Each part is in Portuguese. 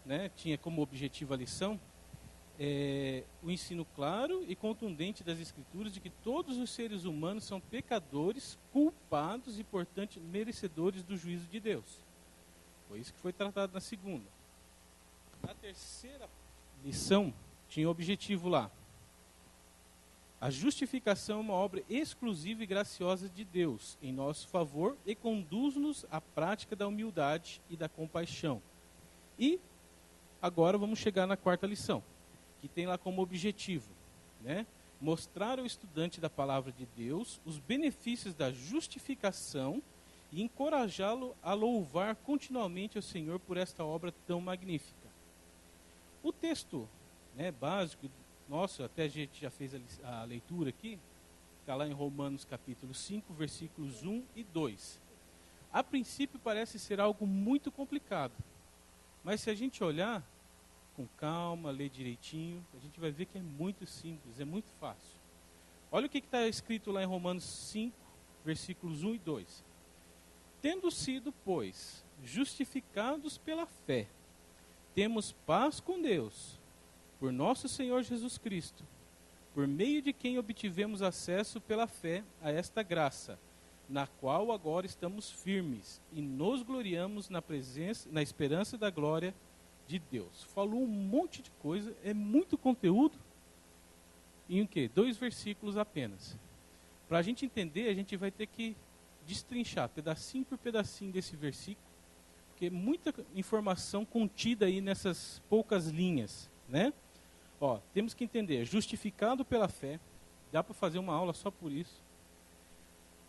né, tinha como objetivo a lição o ensino claro e contundente das Escrituras de que todos os seres humanos são pecadores, culpados e, portanto, merecedores do juízo de Deus. Foi isso que foi tratado na segunda. Na terceira lição, tinha o objetivo lá. A justificação é uma obra exclusiva e graciosa de Deus em nosso favor e conduz-nos à prática da humildade e da compaixão. E agora vamos chegar na quarta lição, que tem lá como objetivo, né, mostrar ao estudante da palavra de Deus os benefícios da justificação e encorajá-lo a louvar continuamente ao Senhor por esta obra tão magnífica. O texto, né, básico nosso, até a gente já fez a leitura aqui, está lá em Romanos capítulo 5, versículos 1 e 2. A princípio parece ser algo muito complicado, mas se a gente olhar com calma, ler direitinho, a gente vai ver que é muito simples, é muito fácil. Olha o que está escrito lá em Romanos 5, versículos 1 e 2. Tendo sido, pois, justificados pela fé, temos paz com Deus, por nosso Senhor Jesus Cristo, por meio de quem obtivemos acesso pela fé a esta graça, na qual agora estamos firmes e nos gloriamos na esperança da glória de Deus. Falou um monte de coisa, é muito conteúdo, em o quê? 2 versículos apenas. Para a gente entender, a gente vai ter que destrinchar pedacinho por pedacinho desse versículo, porque muita informação contida aí nessas poucas linhas, né? Ó, temos que entender, justificado pela fé, dá para fazer uma aula só por isso.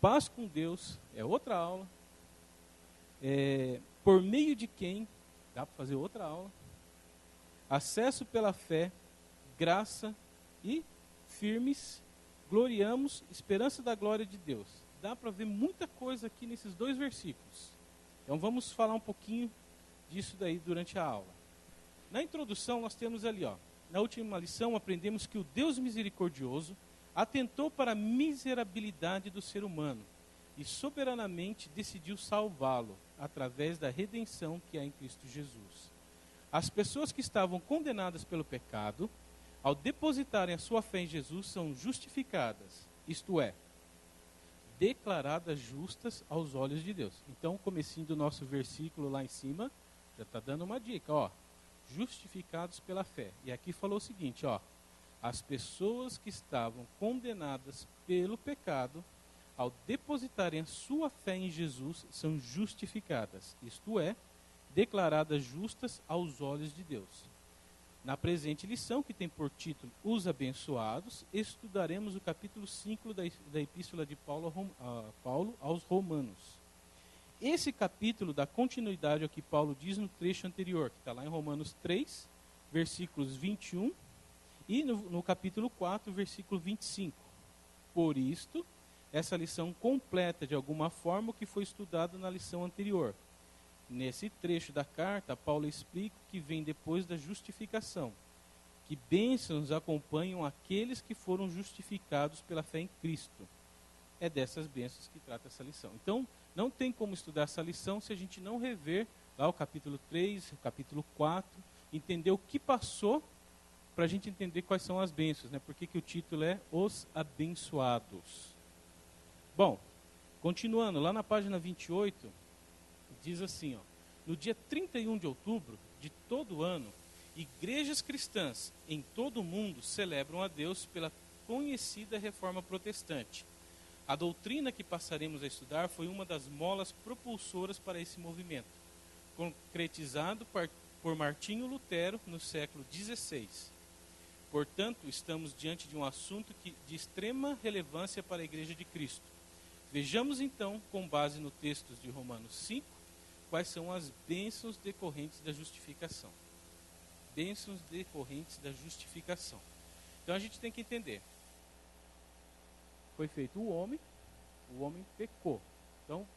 Paz com Deus é outra aula. Por meio de quem, dá para fazer outra aula. Acesso pela fé, graça e firmes, gloriamos, esperança da glória de Deus. Dá para ver muita coisa aqui nesses 2 versículos. Então vamos falar um pouquinho disso daí durante a aula. Na introdução nós temos ali, ó, na última lição aprendemos que o Deus misericordioso atentou para a miserabilidade do ser humano e soberanamente decidiu salvá-lo através da redenção que há em Cristo Jesus. As pessoas que estavam condenadas pelo pecado, ao depositarem a sua fé em Jesus, são justificadas, isto é, declaradas justas aos olhos de Deus. Então, o comecinho do nosso versículo lá em cima, já está dando uma dica, ó, justificados pela fé. E aqui falou o seguinte, ó, as pessoas que estavam condenadas pelo pecado, ao depositarem a sua fé em Jesus, são justificadas, isto é, declaradas justas aos olhos de Deus. Na presente lição, que tem por título Os Abençoados, estudaremos o capítulo 5 da epístola de Paulo aos Romanos. Esse capítulo dá continuidade ao que Paulo diz no trecho anterior, que está lá em Romanos 3, versículos 21, e no capítulo 4, versículo 25. Por isto, essa lição completa de alguma forma o que foi estudado na lição anterior. Nesse trecho da carta, Paulo explica o que vem depois da justificação, que bênçãos acompanham aqueles que foram justificados pela fé em Cristo. É dessas bênçãos que trata essa lição. Então, não tem como estudar essa lição se a gente não rever lá o capítulo 3, o capítulo 4, entender o que passou, para a gente entender quais são as bênçãos, né? Por que o título é Os Abençoados. Bom, continuando, lá na página 28, diz assim, ó, no dia 31 de outubro de todo ano, igrejas cristãs em todo o mundo celebram a Deus pela conhecida reforma protestante. A doutrina que passaremos a estudar foi uma das molas propulsoras para esse movimento, concretizado por Martinho Lutero no século XVI. Portanto, estamos diante de um assunto de extrema relevância para a Igreja de Cristo. Vejamos então, com base no texto de Romanos 5, quais são as bênçãos decorrentes da justificação. Bênçãos decorrentes da justificação. Então a gente tem que entender. Foi feito o homem pecou. Então,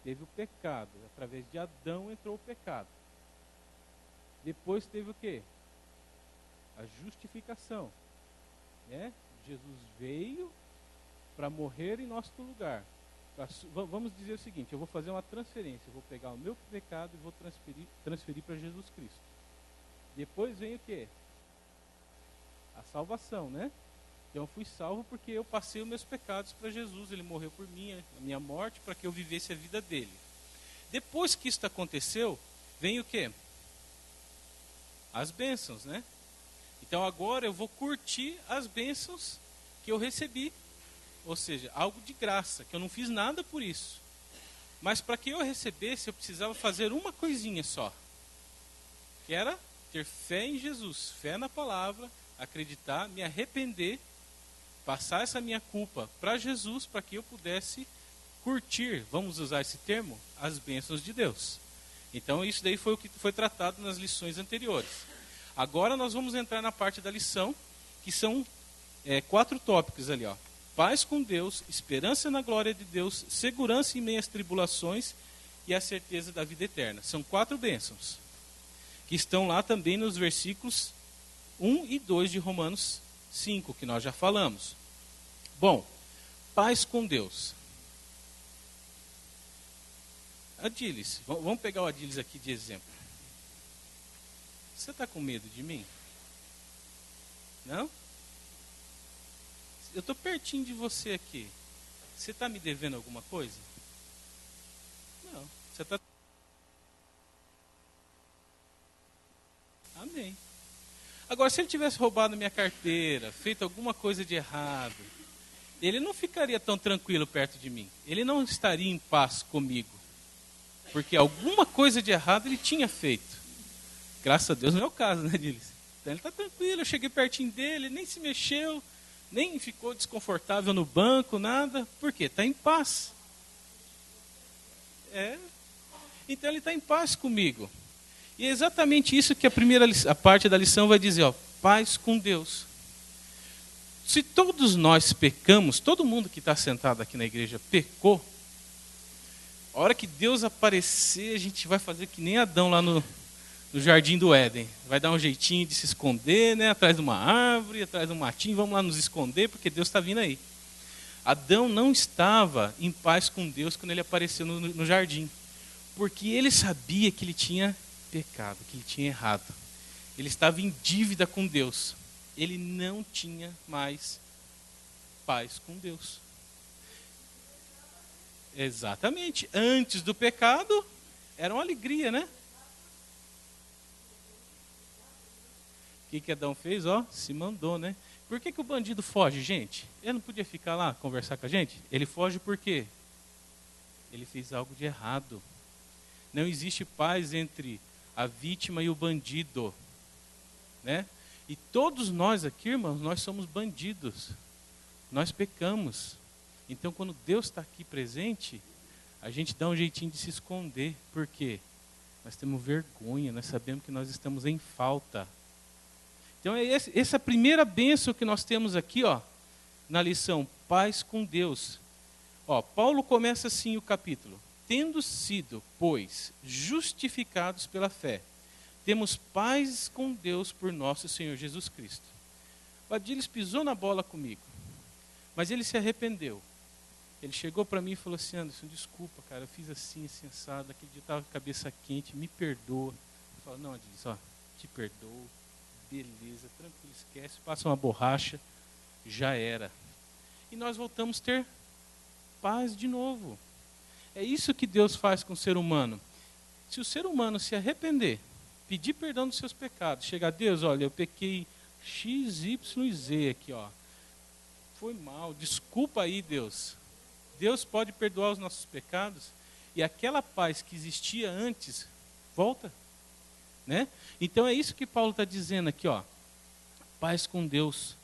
teve o pecado. Através de Adão entrou o pecado. Depois teve o quê? A justificação. Né? Jesus veio para morrer em nosso lugar. Vamos dizer o seguinte, eu vou fazer uma transferência, eu vou pegar o meu pecado e vou transferir para Jesus Cristo. Depois vem o quê? A salvação, né? Então eu fui salvo porque eu passei os meus pecados para Jesus. Ele morreu por mim, a minha morte, para que eu vivesse a vida dele. Depois que isso aconteceu, vem o quê? As bênçãos, né? Então agora eu vou curtir as bênçãos que eu recebi. Ou seja, algo de graça, que eu não fiz nada por isso. Mas para que eu recebesse, eu precisava fazer uma coisinha só. Que era ter fé em Jesus, fé na palavra, acreditar, me arrepender, passar essa minha culpa para Jesus, para que eu pudesse curtir, vamos usar esse termo, as bênçãos de Deus. Então isso daí foi o que foi tratado nas lições anteriores. Agora nós vamos entrar na parte da lição, que são 4 tópicos ali, ó. Paz com Deus, esperança na glória de Deus, segurança em meio às tribulações e a certeza da vida eterna. São 4 bênçãos, que estão lá também nos versículos 1 e 2 de Romanos 5, que nós já falamos. Bom, paz com Deus. Adilis, vamos pegar o Adilis aqui de exemplo. Você está com medo de mim? Não? Eu estou pertinho de você aqui. Você está me devendo alguma coisa? Não. Você está... Amém. Agora, se ele tivesse roubado minha carteira, feito alguma coisa de errado, ele não ficaria tão tranquilo perto de mim. Ele não estaria em paz comigo. Porque alguma coisa de errado ele tinha feito. Graças a Deus não é o caso, né, Dilis? Então ele está tranquilo, eu cheguei pertinho dele, nem se mexeu, nem ficou desconfortável no banco, nada. Por quê? Está em paz. Então ele está em paz comigo. E é exatamente isso que a parte da lição vai dizer, ó, paz com Deus. Se todos nós pecamos, todo mundo que está sentado aqui na igreja pecou, a hora que Deus aparecer, a gente vai fazer que nem Adão lá no jardim do Éden. Vai dar um jeitinho de se esconder, né? Atrás de uma árvore, atrás de um matinho, vamos lá nos esconder, porque Deus está vindo aí. Adão não estava em paz com Deus quando ele apareceu no jardim, porque ele sabia que ele tinha pecado, que ele tinha errado. Ele estava em dívida com Deus. Ele não tinha mais paz com Deus. Exatamente. Antes do pecado, era uma alegria, né? O que Adão fez? Ó, se mandou, né? Por que o bandido foge, gente? Ele não podia ficar lá, conversar com a gente? Ele foge por quê? Ele fez algo de errado. Não existe paz entre a vítima e o bandido, né? E todos nós aqui, irmãos, nós somos bandidos. Nós pecamos. Então, quando Deus está aqui presente, a gente dá um jeitinho de se esconder. Por quê? Nós temos vergonha, nós sabemos que nós estamos em falta. Então, essa é a primeira bênção que nós temos aqui, ó, na lição, paz com Deus. Ó, Paulo começa assim o capítulo. Tendo sido, pois, justificados pela fé, temos paz com Deus por nosso Senhor Jesus Cristo. O Adilis pisou na bola comigo, mas ele se arrependeu. Ele chegou para mim e falou assim, Anderson, desculpa, cara, eu fiz assim, assado, aquele dia eu estava com a cabeça quente, me perdoa. Eu falo, não, Adilis, ó, te perdoo, beleza, tranquilo, esquece, passa uma borracha, já era. E nós voltamos a ter paz de novo. É isso que Deus faz com o ser humano. Se o ser humano se arrepender, pedir perdão dos seus pecados, chegar a Deus, olha, eu pequei X, Y e Z aqui, ó. Foi mal, desculpa aí, Deus. Deus pode perdoar os nossos pecados e aquela paz que existia antes, volta. Né? Então é isso que Paulo está dizendo aqui, ó. Paz com Deus.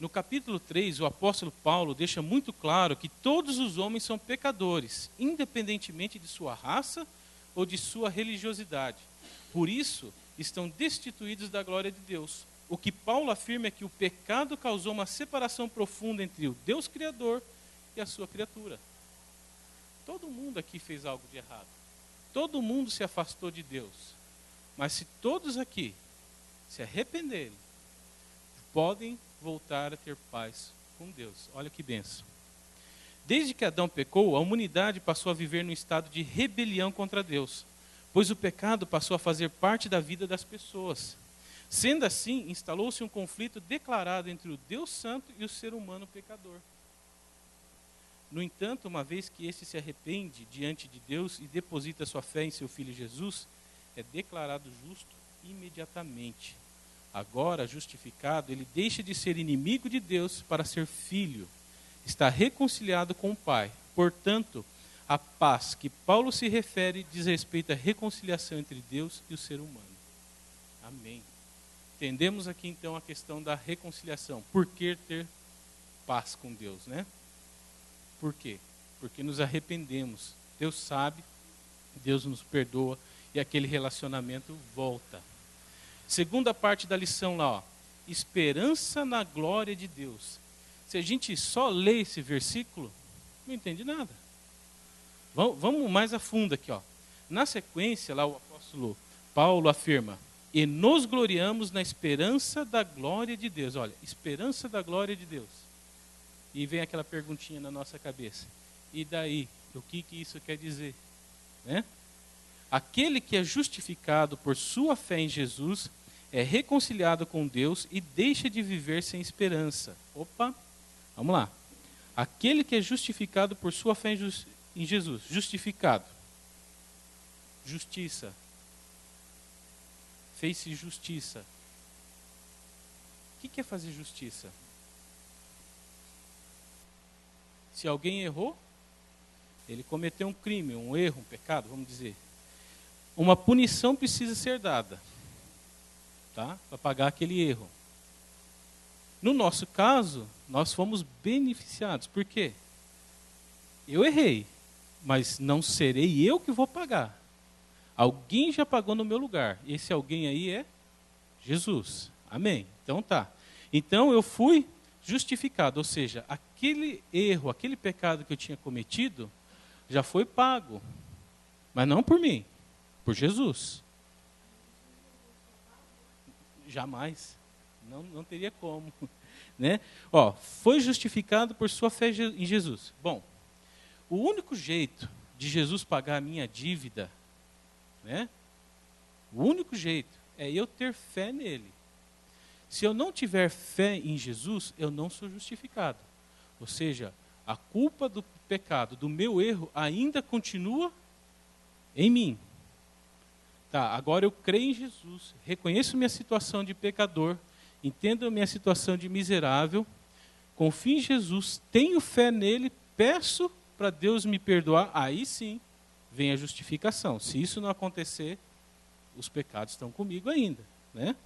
No capítulo 3, o apóstolo Paulo deixa muito claro que todos os homens são pecadores, independentemente de sua raça ou de sua religiosidade. Por isso, estão destituídos da glória de Deus. O que Paulo afirma é que o pecado causou uma separação profunda entre o Deus Criador e a sua criatura. Todo mundo aqui fez algo de errado. Todo mundo se afastou de Deus. Mas se todos aqui se arrependerem, podem voltar a ter paz com Deus. Olha que bênção. Desde que Adão pecou, a humanidade passou a viver num estado de rebelião contra Deus. pois o pecado passou a fazer parte da vida das pessoas. Sendo assim, instalou-se um conflito declarado entre o Deus Santo e o ser humano pecador. No entanto, uma vez que este se arrepende diante de Deus e deposita sua fé em seu Filho Jesus, é declarado justo imediatamente. Agora, justificado, ele deixa de ser inimigo de Deus para ser filho. Está reconciliado com o Pai. Portanto, a paz que Paulo se refere diz respeito à reconciliação entre Deus e o ser humano. Amém. Entendemos aqui então a questão da reconciliação. Por que ter paz com Deus, né? Por quê? Porque nos arrependemos. Deus sabe, Deus nos perdoa e aquele relacionamento volta. Segunda parte da lição lá, ó, esperança na glória de Deus. Se a gente só lê esse versículo, não entende nada. Vamos mais a fundo aqui, ó. Na sequência, lá o apóstolo Paulo afirma: e nos gloriamos na esperança da glória de Deus. Olha, esperança da glória de Deus. E vem aquela perguntinha na nossa cabeça. E daí? O que isso quer dizer? Né? Aquele que é justificado por sua fé em Jesus é reconciliado com Deus e deixa de viver sem esperança. Opa, vamos lá. Aquele que é justificado por sua fé em Jesus. Justificado. Justiça. Fez-se justiça. O que é fazer justiça? Se alguém errou, ele cometeu um crime, um erro, um pecado, vamos dizer. Uma punição precisa ser dada, tá? Para pagar aquele erro. No nosso caso, nós fomos beneficiados. Por quê? Eu errei, mas não serei eu que vou pagar. Alguém já pagou no meu lugar. Esse alguém aí é Jesus. Amém. Então tá. Então eu fui justificado, ou seja, aquele erro, aquele pecado que eu tinha cometido, já foi pago. Mas não por mim, por Jesus. Jamais. Não teria como. Né? Ó, foi justificado por sua fé em Jesus. Bom, o único jeito de Jesus pagar a minha dívida, né? O único jeito é eu ter fé nele. Se eu não tiver fé em Jesus, eu não sou justificado. Ou seja, a culpa do pecado, do meu erro, ainda continua em mim. Tá, agora eu creio em Jesus, reconheço minha situação de pecador, entendo minha situação de miserável, confio em Jesus, tenho fé nele, peço para Deus me perdoar, aí sim vem a justificação. Se isso não acontecer, os pecados estão comigo ainda, né?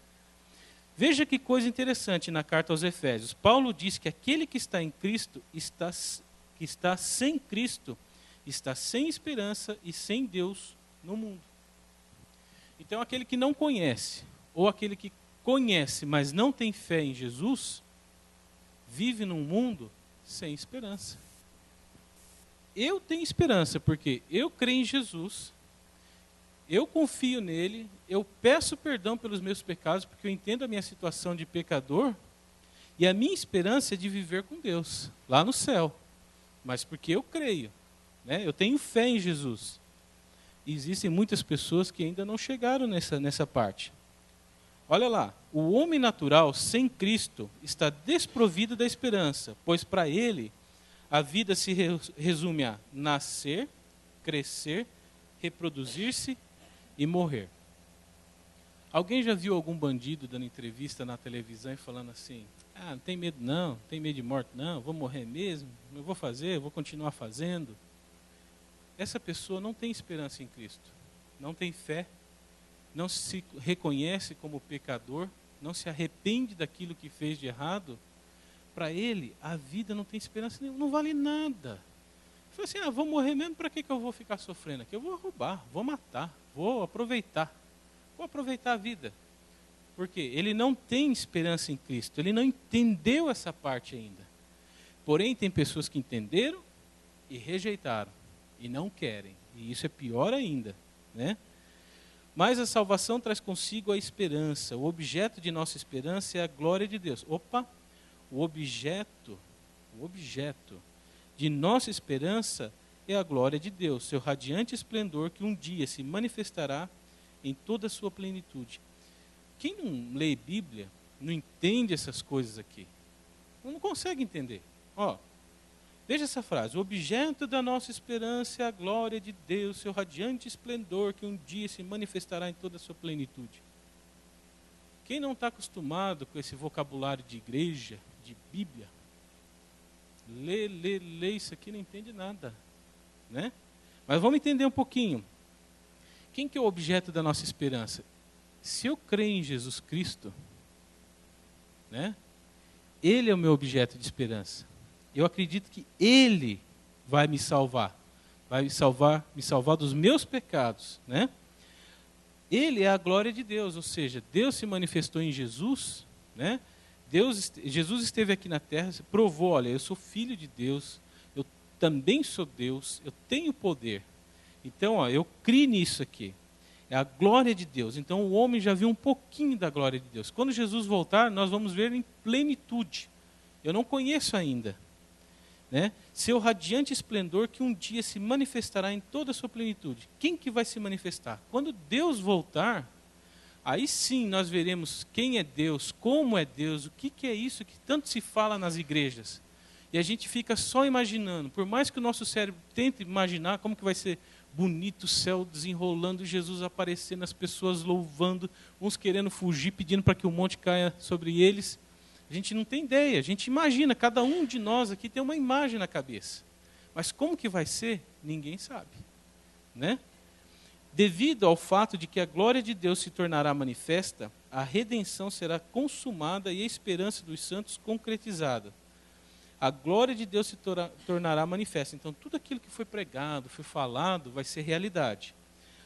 Veja que coisa interessante na carta aos Efésios. Paulo diz que aquele que está em Cristo, que está sem Cristo, está sem esperança e sem Deus no mundo. Então aquele que não conhece, ou aquele que conhece, mas não tem fé em Jesus, vive num mundo sem esperança. Eu tenho esperança, porque eu creio em Jesus, eu confio nele, eu peço perdão pelos meus pecados, porque eu entendo a minha situação de pecador, e a minha esperança é de viver com Deus, lá no céu. Mas porque eu creio, né? Eu tenho fé em Jesus. E existem muitas pessoas que ainda não chegaram nessa parte. Olha lá, o homem natural sem Cristo está desprovido da esperança, pois para ele a vida se resume a nascer, crescer, reproduzir-se e morrer. Alguém já viu algum bandido dando entrevista na televisão e falando assim: ah, não tem medo não tem medo de morte não, vou morrer mesmo, eu vou fazer, eu vou continuar fazendo. Essa pessoa não tem esperança em Cristo, não tem fé, não se reconhece como pecador, não se arrepende daquilo que fez de errado. Para ele, a vida não tem esperança nenhuma, não vale nada. Fala assim: ah, vou morrer mesmo, para que eu vou ficar sofrendo aqui? Eu vou roubar, vou matar, vou aproveitar a vida. Porque ele não tem esperança em Cristo, ele não entendeu essa parte ainda. Porém, tem pessoas que entenderam e rejeitaram, e não querem, e isso é pior ainda, né? Mas a salvação traz consigo a esperança, o objeto de nossa esperança é a glória de Deus. Opa, o objeto de nossa esperança é a glória de Deus, seu radiante esplendor que um dia se manifestará em toda a sua plenitude. Quem não lê Bíblia não entende essas coisas aqui. Não consegue entender. Ó, veja essa frase: o objeto da nossa esperança é a glória de Deus, seu radiante esplendor que um dia se manifestará em toda a sua plenitude. Quem não está acostumado com esse vocabulário de igreja, de Bíblia, lê isso aqui não entende nada, né? Mas vamos entender um pouquinho. Quem que é o objeto da nossa esperança? Se eu creio em Jesus Cristo, né? Ele é o meu objeto de esperança. Eu acredito que Ele vai me salvar me salvar dos meus pecados, né? Ele é a glória de Deus, ou seja, Deus se manifestou em Jesus, né? Jesus esteve aqui na terra, provou, olha, eu sou filho de Deus, eu também sou Deus, eu tenho poder. Então, ó, eu criei nisso aqui. É a glória de Deus. Então, o homem já viu um pouquinho da glória de Deus. Quando Jesus voltar, nós vamos ver em plenitude. Eu não conheço ainda, né? Seu radiante esplendor que um dia se manifestará em toda a sua plenitude. Quem que vai se manifestar? Quando Deus voltar, aí sim nós veremos quem é Deus, como é Deus, o que é isso que tanto se fala nas igrejas. E a gente fica só imaginando, por mais que o nosso cérebro tente imaginar como que vai ser bonito o céu desenrolando, Jesus aparecendo, as pessoas louvando, uns querendo fugir, pedindo para que o monte caia sobre eles. A gente não tem ideia, a gente imagina, cada um de nós aqui tem uma imagem na cabeça. Mas como que vai ser? Ninguém sabe, né? Devido ao fato de que a glória de Deus se tornará manifesta, a redenção será consumada e a esperança dos santos concretizada. A glória de Deus se tornará manifesta. Então, tudo aquilo que foi pregado, foi falado, vai ser realidade.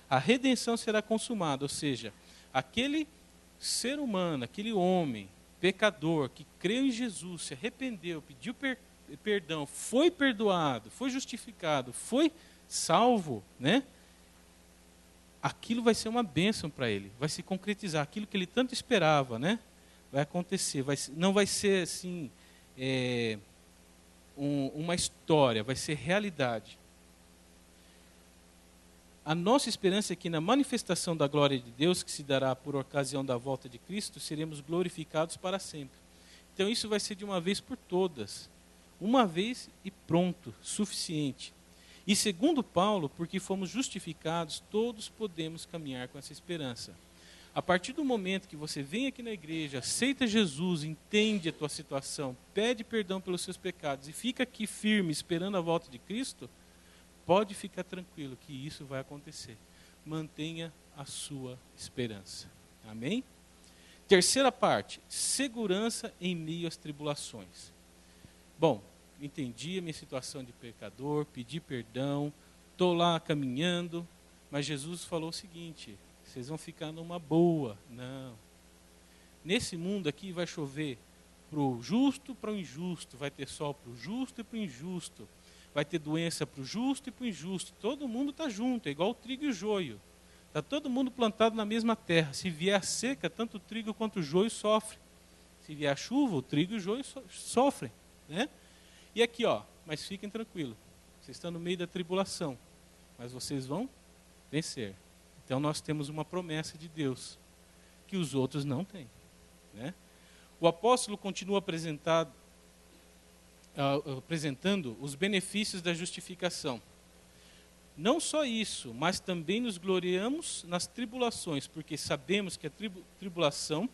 A redenção será consumada, ou seja, aquele ser humano, aquele homem, pecador, que creu em Jesus, se arrependeu, pediu perdão, foi perdoado, foi justificado, foi salvo, né? Aquilo vai ser uma bênção para ele, vai se concretizar, aquilo que ele tanto esperava, né? Vai acontecer, não vai ser assim, uma história, vai ser realidade. A nossa esperança é que na manifestação da glória de Deus, que se dará por ocasião da volta de Cristo, seremos glorificados para sempre. Então isso vai ser de uma vez por todas. Uma vez e pronto, suficiente. E segundo Paulo, porque fomos justificados, todos podemos caminhar com essa esperança. A partir do momento que você vem aqui na igreja, aceita Jesus, entende a tua situação, pede perdão pelos seus pecados e fica aqui firme esperando a volta de Cristo, pode ficar tranquilo que isso vai acontecer. Mantenha a sua esperança. Amém? Terceira parte, segurança em meio às tribulações. Bom, entendi a minha situação de pecador, pedi perdão, estou lá caminhando, mas Jesus falou o seguinte: vocês vão ficar numa boa. Não. Nesse mundo aqui vai chover para o justo, para o injusto, vai ter sol para o justo e para o injusto. Vai ter doença para o justo e para o injusto. Todo mundo está junto, é igual o trigo e o joio. Está todo mundo plantado na mesma terra. Se vier a seca, tanto o trigo quanto o joio sofrem. Se vier a chuva, o trigo e o joio sofrem, né? E aqui, ó, mas fiquem tranquilos. Vocês estão no meio da tribulação, mas vocês vão vencer. Então nós temos uma promessa de Deus que os outros não têm, né? O apóstolo continua apresentando os benefícios da justificação. Não só isso, mas também nos gloriamos nas tribulações, porque sabemos que a tribulação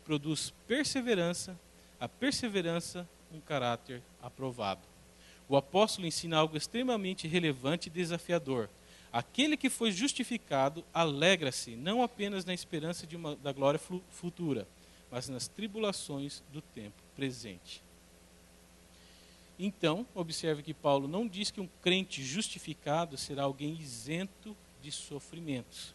produz perseverança, a perseverança um caráter aprovado. O apóstolo ensina algo extremamente relevante e desafiador. Aquele que foi justificado alegra-se não apenas na esperança da glória futura, mas nas tribulações do tempo presente. Então, observe que Paulo não diz que um crente justificado será alguém isento de sofrimentos.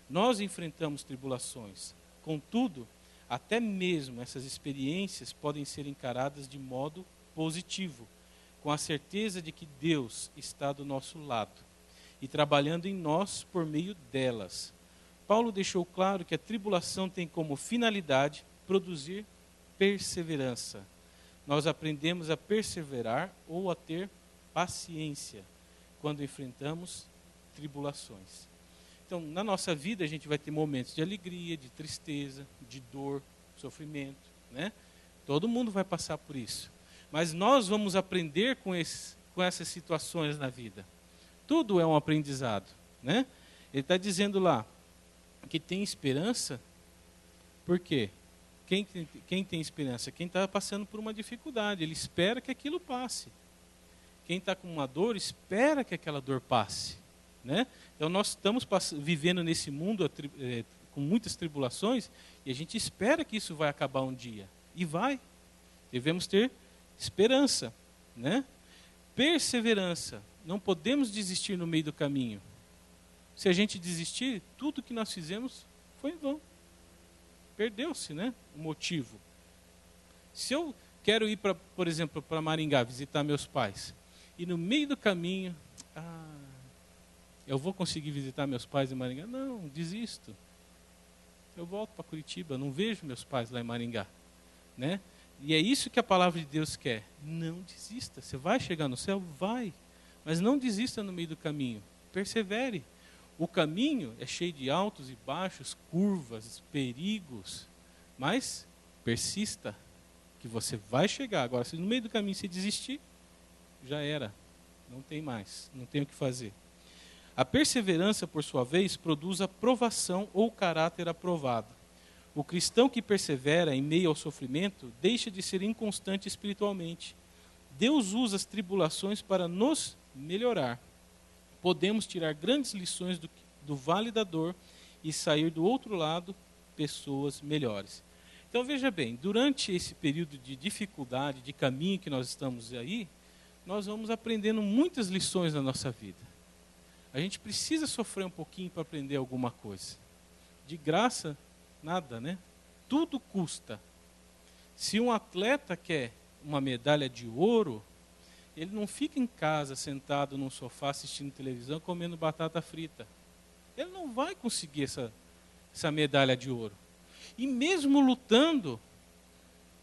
Nós enfrentamos tribulações. Contudo, até mesmo essas experiências podem ser encaradas de modo positivo, com a certeza de que Deus está do nosso lado e trabalhando em nós por meio delas. Paulo deixou claro que a tribulação tem como finalidade produzir perseverança. Nós aprendemos a perseverar ou a ter paciência quando enfrentamos tribulações. Então, na nossa vida, a gente vai ter momentos de alegria, de tristeza, de dor, sofrimento, né? Todo mundo vai passar por isso. Mas nós vamos aprender com essas situações na vida. Tudo é um aprendizado, né? Ele está dizendo lá que tem esperança. Por quê? Quem tem esperança? Quem está passando por uma dificuldade. Ele espera que aquilo passe. Quem está com uma dor, espera que aquela dor passe, né? Então nós estamos vivendo nesse mundo com muitas tribulações e a gente espera que isso vai acabar um dia. E vai. Devemos ter esperança, né? Perseverança. Não podemos desistir no meio do caminho. Se a gente desistir, tudo que nós fizemos foi em vão. Perdeu-se, né, o motivo. Se eu quero ir, por exemplo, para Maringá, visitar meus pais, e no meio do caminho, eu vou conseguir visitar meus pais em Maringá? Não, desisto. Eu volto para Curitiba, não vejo meus pais lá em Maringá, né? E é isso que a palavra de Deus quer. Não desista. Você vai chegar no céu? Vai. Mas não desista no meio do caminho. Persevere. O caminho é cheio de altos e baixos, curvas, perigos. Mas persista, que você vai chegar. Agora, se no meio do caminho você desistir, já era. Não tem mais. Não tem o que fazer. A perseverança, por sua vez, produz aprovação ou caráter aprovado. O cristão que persevera em meio ao sofrimento deixa de ser inconstante espiritualmente. Deus usa as tribulações para nos melhorar. Podemos tirar grandes lições do vale da dor e sair do outro lado pessoas melhores. Então veja bem, durante esse período de dificuldade, de caminho que nós estamos aí, nós vamos aprendendo muitas lições na nossa vida. A gente precisa sofrer um pouquinho para aprender alguma coisa. De graça, nada, né? Tudo custa. Se um atleta quer uma medalha de ouro, ele não fica em casa sentado num sofá assistindo televisão comendo batata frita. Ele não vai conseguir essa medalha de ouro. E mesmo lutando,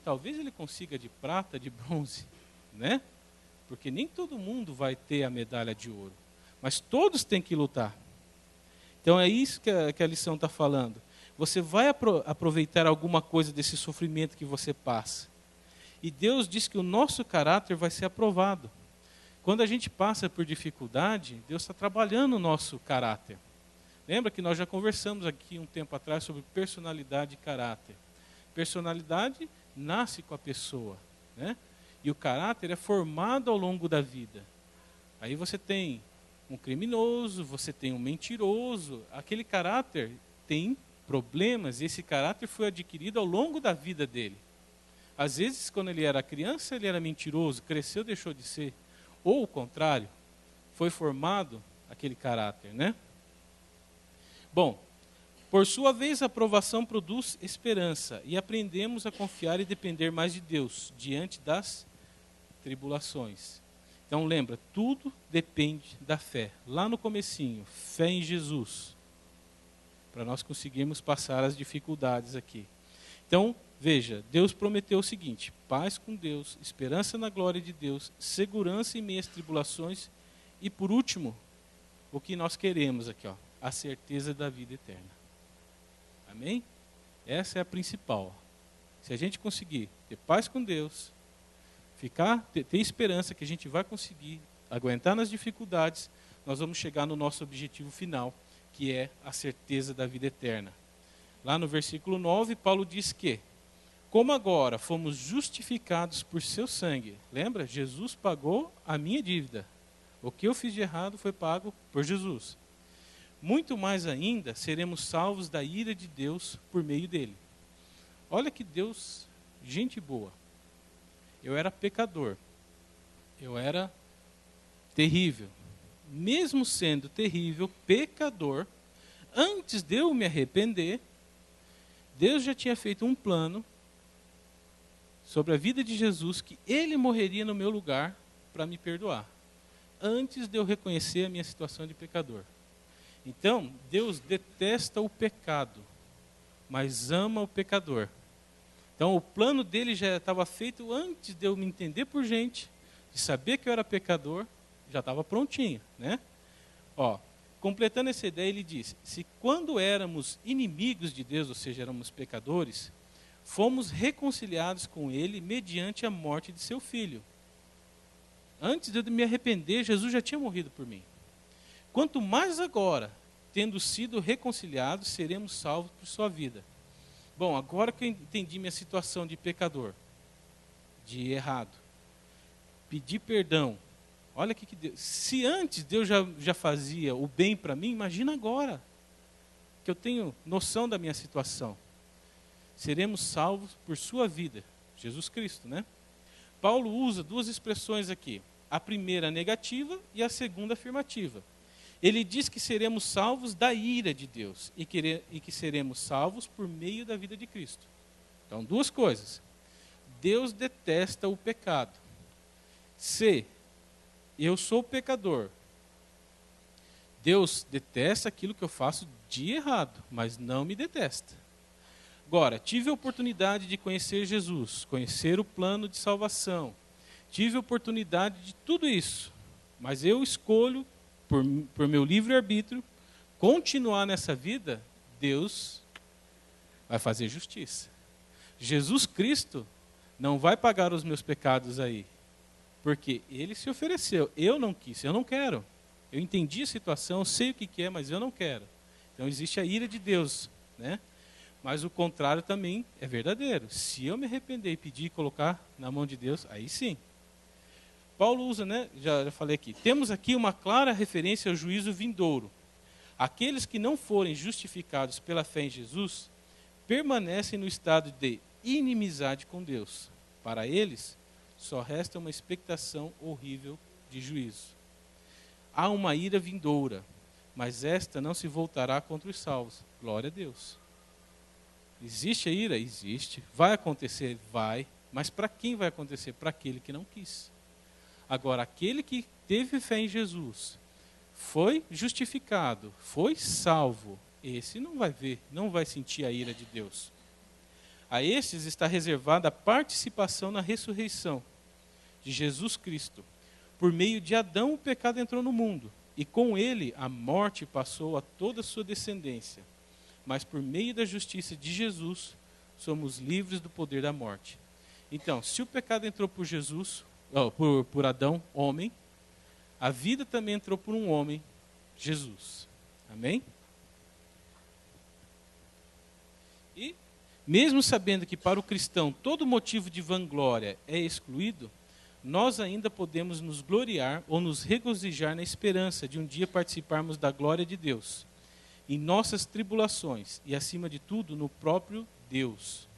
talvez ele consiga de prata, de bronze, né? Porque nem todo mundo vai ter a medalha de ouro. Mas todos têm que lutar. Então é isso que a lição está falando. Você vai aproveitar alguma coisa desse sofrimento que você passa. E Deus diz que o nosso caráter vai ser aprovado. Quando a gente passa por dificuldade, Deus está trabalhando o nosso caráter. Lembra que nós já conversamos aqui um tempo atrás sobre personalidade e caráter. Personalidade nasce com a pessoa, né? E o caráter é formado ao longo da vida. Aí você tem um criminoso, você tem um mentiroso. Aquele caráter tem problemas e esse caráter foi adquirido ao longo da vida dele. Às vezes, quando ele era criança, ele era mentiroso, cresceu, deixou de ser. Ou o contrário, foi formado aquele caráter, né? Bom, por sua vez, a aprovação produz esperança e aprendemos a confiar e depender mais de Deus diante das tribulações. Então lembra, tudo depende da fé. Lá no comecinho, fé em Jesus, para nós conseguirmos passar as dificuldades aqui. Então, veja, Deus prometeu o seguinte: paz com Deus, esperança na glória de Deus, segurança em meio às tribulações e, por último, o que nós queremos aqui, ó, a certeza da vida eterna. Amém? Essa é a principal. Se a gente conseguir ter paz com Deus, ter esperança que a gente vai conseguir aguentar nas dificuldades, nós vamos chegar no nosso objetivo final, que é a certeza da vida eterna. Lá no versículo 9, Paulo diz que, como agora fomos justificados por seu sangue, lembra? Jesus pagou a minha dívida. O que eu fiz de errado foi pago por Jesus. Muito mais ainda, seremos salvos da ira de Deus por meio dele. Olha que Deus, gente boa. Eu era pecador. Eu era terrível. Mesmo sendo terrível, pecador, antes de eu me arrepender, Deus já tinha feito um plano sobre a vida de Jesus, que ele morreria no meu lugar para me perdoar, antes de eu reconhecer a minha situação de pecador. Então, Deus detesta o pecado, mas ama o pecador. Então, o plano dele já estava feito antes de eu me entender por gente, de saber que eu era pecador, já estava prontinho, né? Ó, completando essa ideia, ele diz: se quando éramos inimigos de Deus, ou seja, éramos pecadores, fomos reconciliados com ele mediante a morte de seu filho. Antes de eu me arrepender, Jesus já tinha morrido por mim. Quanto mais agora, tendo sido reconciliados, seremos salvos por sua vida. Bom, agora que eu entendi minha situação de pecador, de errado, pedir perdão. Olha que Deus, se antes Deus já fazia o bem para mim, imagina agora, que eu tenho noção da minha situação. Seremos salvos por sua vida, Jesus Cristo, né? Paulo usa duas expressões aqui, a primeira negativa e a segunda afirmativa. Ele diz que seremos salvos da ira de Deus e que seremos salvos por meio da vida de Cristo. Então, duas coisas. Deus detesta o pecado. Se eu sou pecador, Deus detesta aquilo que eu faço de errado, mas não me detesta. Agora, tive a oportunidade de conhecer Jesus, conhecer o plano de salvação, tive a oportunidade de tudo isso, mas eu escolho, por meu livre-arbítrio, continuar nessa vida. Deus vai fazer justiça. Jesus Cristo não vai pagar os meus pecados aí, porque ele se ofereceu. Eu não quis, eu não quero. Eu entendi a situação, sei o que é, mas eu não quero. Então existe a ira de Deus, né? Mas o contrário também é verdadeiro. Se eu me arrepender e pedir e colocar na mão de Deus, aí sim. Paulo usa, né? Já falei aqui. Temos aqui uma clara referência ao juízo vindouro. Aqueles que não forem justificados pela fé em Jesus permanecem no estado de inimizade com Deus. Para eles, só resta uma expectação horrível de juízo. Há uma ira vindoura, mas esta não se voltará contra os salvos. Glória a Deus. Existe a ira? Existe. Vai acontecer? Vai. Mas para quem vai acontecer? Para aquele que não quis. Agora, aquele que teve fé em Jesus, foi justificado, foi salvo, esse não vai ver, não vai sentir a ira de Deus. A estes está reservada a participação na ressurreição de Jesus Cristo. Por meio de Adão, o pecado entrou no mundo, e com ele a morte passou a toda a sua descendência. Mas por meio da justiça de Jesus, somos livres do poder da morte. Então, se o pecado entrou por Jesus, por Adão, homem, a vida também entrou por um homem, Jesus. Amém? E, mesmo sabendo que para o cristão todo motivo de vanglória é excluído, nós ainda podemos nos gloriar ou nos regozijar na esperança de um dia participarmos da glória de Deus, em nossas tribulações e, acima de tudo, no próprio Deus.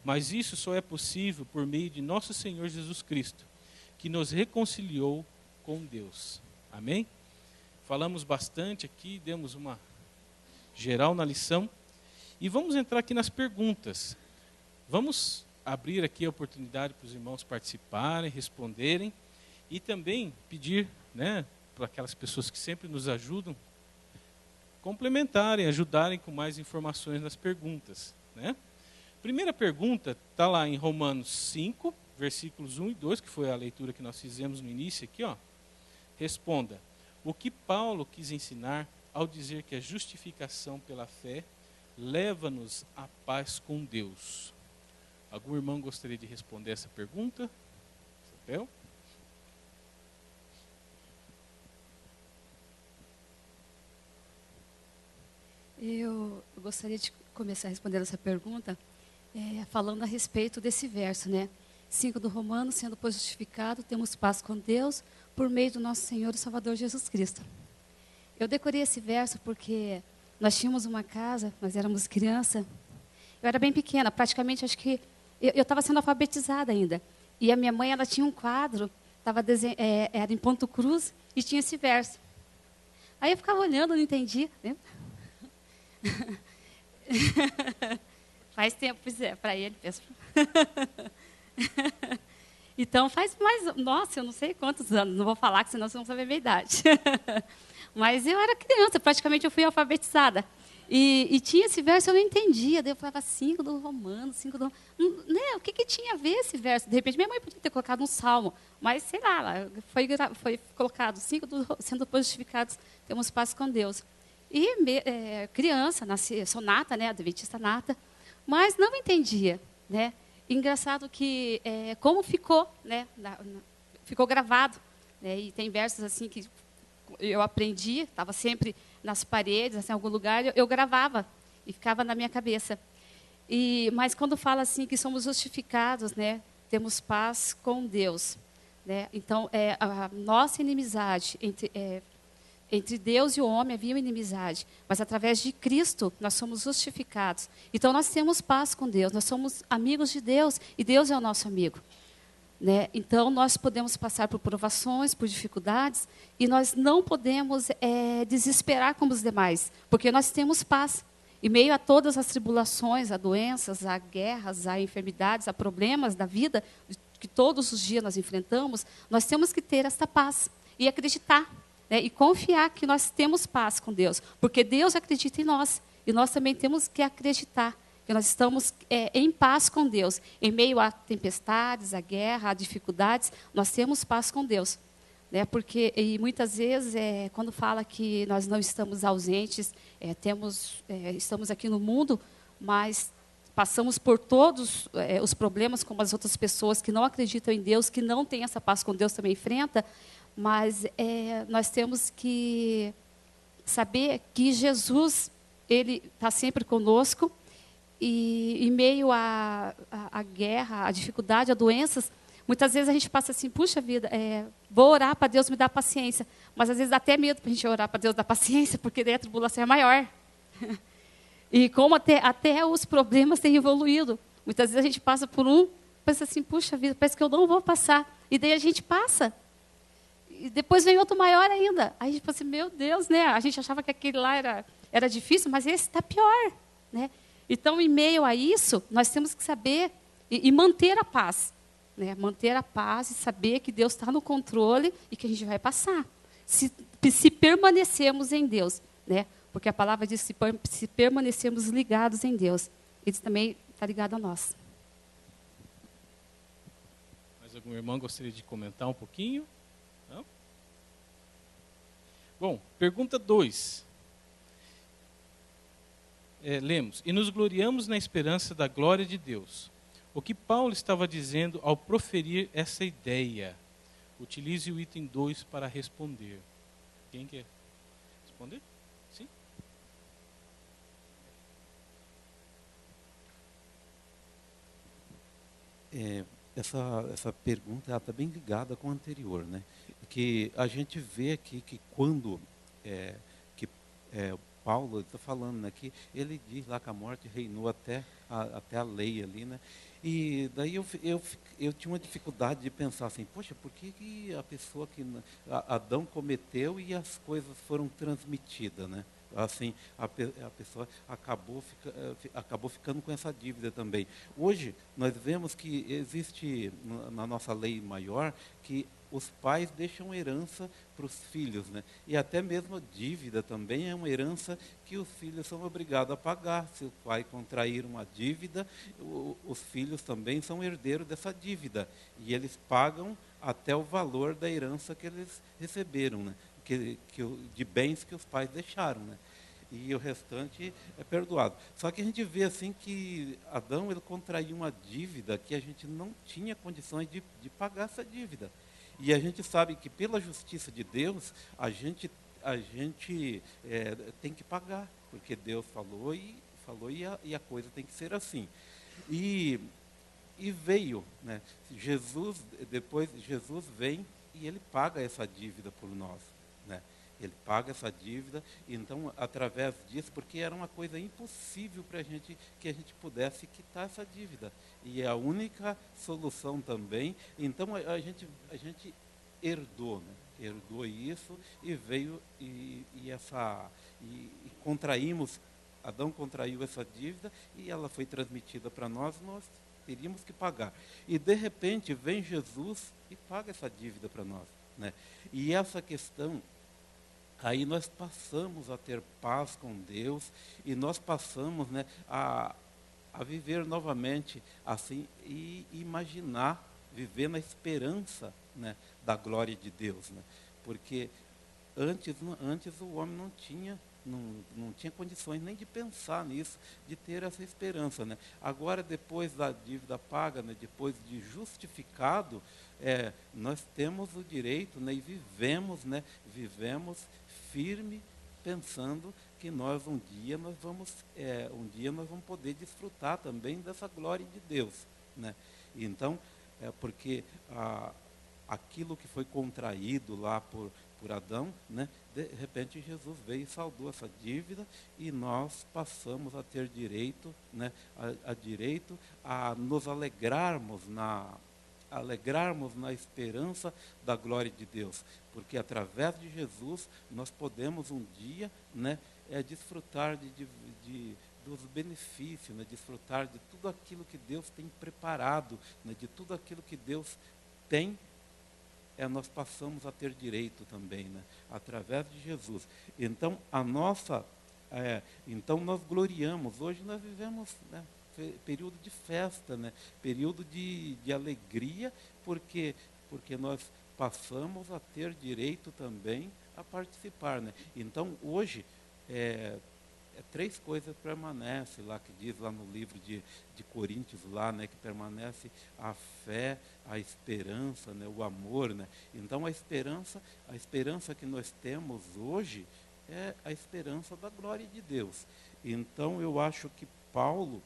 Mas isso só é possível por meio de nosso Senhor Jesus Cristo, que nos reconciliou com Deus. Amém? Falamos bastante aqui, demos uma geral na lição. E vamos entrar aqui nas perguntas. Vamos abrir aqui a oportunidade para os irmãos participarem, responderem. E também pedir, né, para aquelas pessoas que sempre nos ajudam, complementarem, ajudarem com mais informações nas perguntas, né? Primeira pergunta está lá em Romanos 5, versículos 1 e 2, que foi a leitura que nós fizemos no início aqui, ó. Responda: o que Paulo quis ensinar ao dizer que a justificação pela fé leva-nos à paz com Deus? Algum irmão gostaria de responder essa pergunta? Chapéu? Eu gostaria de começar respondendo essa pergunta falando a respeito desse verso, né? 5 do Romanos, sendo pois justificado, temos paz com Deus por meio do nosso Senhor e Salvador Jesus Cristo. Eu decorei esse verso porque nós tínhamos uma casa, nós éramos criança, eu era bem pequena, praticamente acho que eu estava sendo alfabetizada ainda. E a minha mãe, ela tinha um quadro, era em ponto cruz e tinha esse verso. Aí eu ficava olhando, não entendi, né? Faz tempo, para ele, penso. Então faz mais, nossa, eu não sei quantos anos, não vou falar, que senão você não sabe a minha idade. Mas eu era criança, praticamente eu fui alfabetizada. E tinha esse verso, eu não entendia. Daí eu falava 5 do Romano, 5 do... Né, o que tinha a ver esse verso? De repente, minha mãe podia ter colocado um salmo, mas sei lá, foi colocado 5 sendo depois justificados, temos paz com Deus. E criança, nasci, sou nata, né, adventista nata, mas não entendia, né? Engraçado que como ficou, né, ficou gravado, né? E tem versos assim que eu aprendi, estava sempre nas paredes, assim, em algum lugar, eu gravava e ficava na minha cabeça. Mas quando fala assim que somos justificados, né, temos paz com Deus, né? Então a nossa inimizade entre Deus e o homem havia uma inimizade, mas através de Cristo nós somos justificados. Então nós temos paz com Deus, nós somos amigos de Deus e Deus é o nosso amigo. Né? Então nós podemos passar por provações, por dificuldades e nós não podemos desesperar como os demais, porque nós temos paz. Em meio a todas as tribulações, a doenças, a guerras, a enfermidades, a problemas da vida, que todos os dias nós enfrentamos, nós temos que ter esta paz e acreditar. Né, e confiar que nós temos paz com Deus, porque Deus acredita em nós, e nós também temos que acreditar que nós estamos em paz com Deus. Em meio a tempestades, a guerra, a dificuldades, nós temos paz com Deus. Né, porque e muitas vezes, quando fala que nós não estamos ausentes, estamos aqui no mundo, mas passamos por todos os problemas, como as outras pessoas que não acreditam em Deus, que não têm essa paz com Deus também enfrentam. Mas nós temos que saber que Jesus, Ele está sempre conosco, e em meio à guerra, à dificuldade, a doenças, muitas vezes a gente passa assim, puxa vida, vou orar para Deus me dar paciência, mas às vezes dá até medo para a gente orar para Deus dar paciência, porque daí a tribulação é maior. E como até os problemas têm evoluído, muitas vezes a gente passa por pensa assim, puxa vida, parece que eu não vou passar, e daí a gente passa. E depois vem outro maior ainda. Aí a gente fala assim, meu Deus, né? A gente achava que aquele lá era difícil, mas esse está pior. Né? Então, em meio a isso, nós temos que saber e manter a paz. Né? Manter a paz e saber que Deus está no controle e que a gente vai passar. Se permanecermos em Deus. Né? Porque a palavra diz, se permanecermos ligados em Deus. Ele também está ligado a nós. Mais algum irmão gostaria de comentar um pouquinho? Não? Bom, pergunta 2. Lemos, e nos gloriamos na esperança da glória de Deus. O que Paulo estava dizendo ao proferir essa ideia? Utilize o item 2 para responder. Quem quer responder? Sim? Essa pergunta está bem ligada com a anterior, né? Que a gente vê aqui que quando Paulo está falando, né, que ele diz lá que a morte reinou até a lei ali, né? E daí eu tinha uma dificuldade de pensar assim, poxa, por que a pessoa que Adão cometeu e as coisas foram transmitidas, né? Assim, a pessoa acabou ficando com essa dívida também. Hoje, nós vemos que existe na nossa lei maior que os pais deixam herança para os filhos, né? E até mesmo a dívida também é uma herança que os filhos são obrigados a pagar. Se o pai contrair uma dívida, os filhos também são herdeiros dessa dívida. E eles pagam até o valor da herança que eles receberam, né? De bens que os pais deixaram, né? E o restante é perdoado. Só que a gente vê assim que Adão ele contraiu uma dívida que a gente não tinha condições de pagar essa dívida. E a gente sabe que pela justiça de Deus, a gente tem que pagar, porque Deus falou e a coisa tem que ser assim. E veio, né? Depois Jesus vem e ele paga essa dívida por nós, né? Ele paga essa dívida, então, através disso, porque era uma coisa impossível para que a gente pudesse quitar essa dívida. E a única solução também, então a gente herdou, né? Herdou isso e veio e contraímos, Adão contraiu essa dívida e ela foi transmitida para nós teríamos que pagar. E de repente vem Jesus e paga essa dívida para nós, né? E essa questão aí nós passamos a ter paz com Deus e nós passamos, né, a viver novamente assim e imaginar, viver na esperança, né, da glória de Deus, né? Porque antes o homem não tinha condições nem de pensar nisso, de ter essa esperança, né? Agora, depois da dívida paga, né, depois de justificado, nós temos o direito, né, e vivemos firme, pensando que um dia nós vamos poder desfrutar também dessa glória de Deus, né? Então, porque aquilo que foi contraído lá por Adão, né, de repente Jesus veio e saldou essa dívida e nós passamos a ter direito, né, a direito a nos alegrarmos na esperança da glória de Deus, porque através de Jesus nós podemos um dia, né, desfrutar dos benefícios, né, desfrutar de tudo aquilo que Deus tem preparado, né, de tudo aquilo que Deus tem, nós passamos a ter direito também, né, através de Jesus. Então então nós gloriamos. Hoje nós vivemos, né, período de festa, né, período de alegria, porque nós passamos a ter direito também a participar, né? Então hoje três coisas permanecem lá, que diz lá no livro de Coríntios lá, né, que permanece a fé, a esperança, né, o amor, né? Então a esperança que nós temos hoje é a esperança da glória de Deus. Então eu acho que Paulo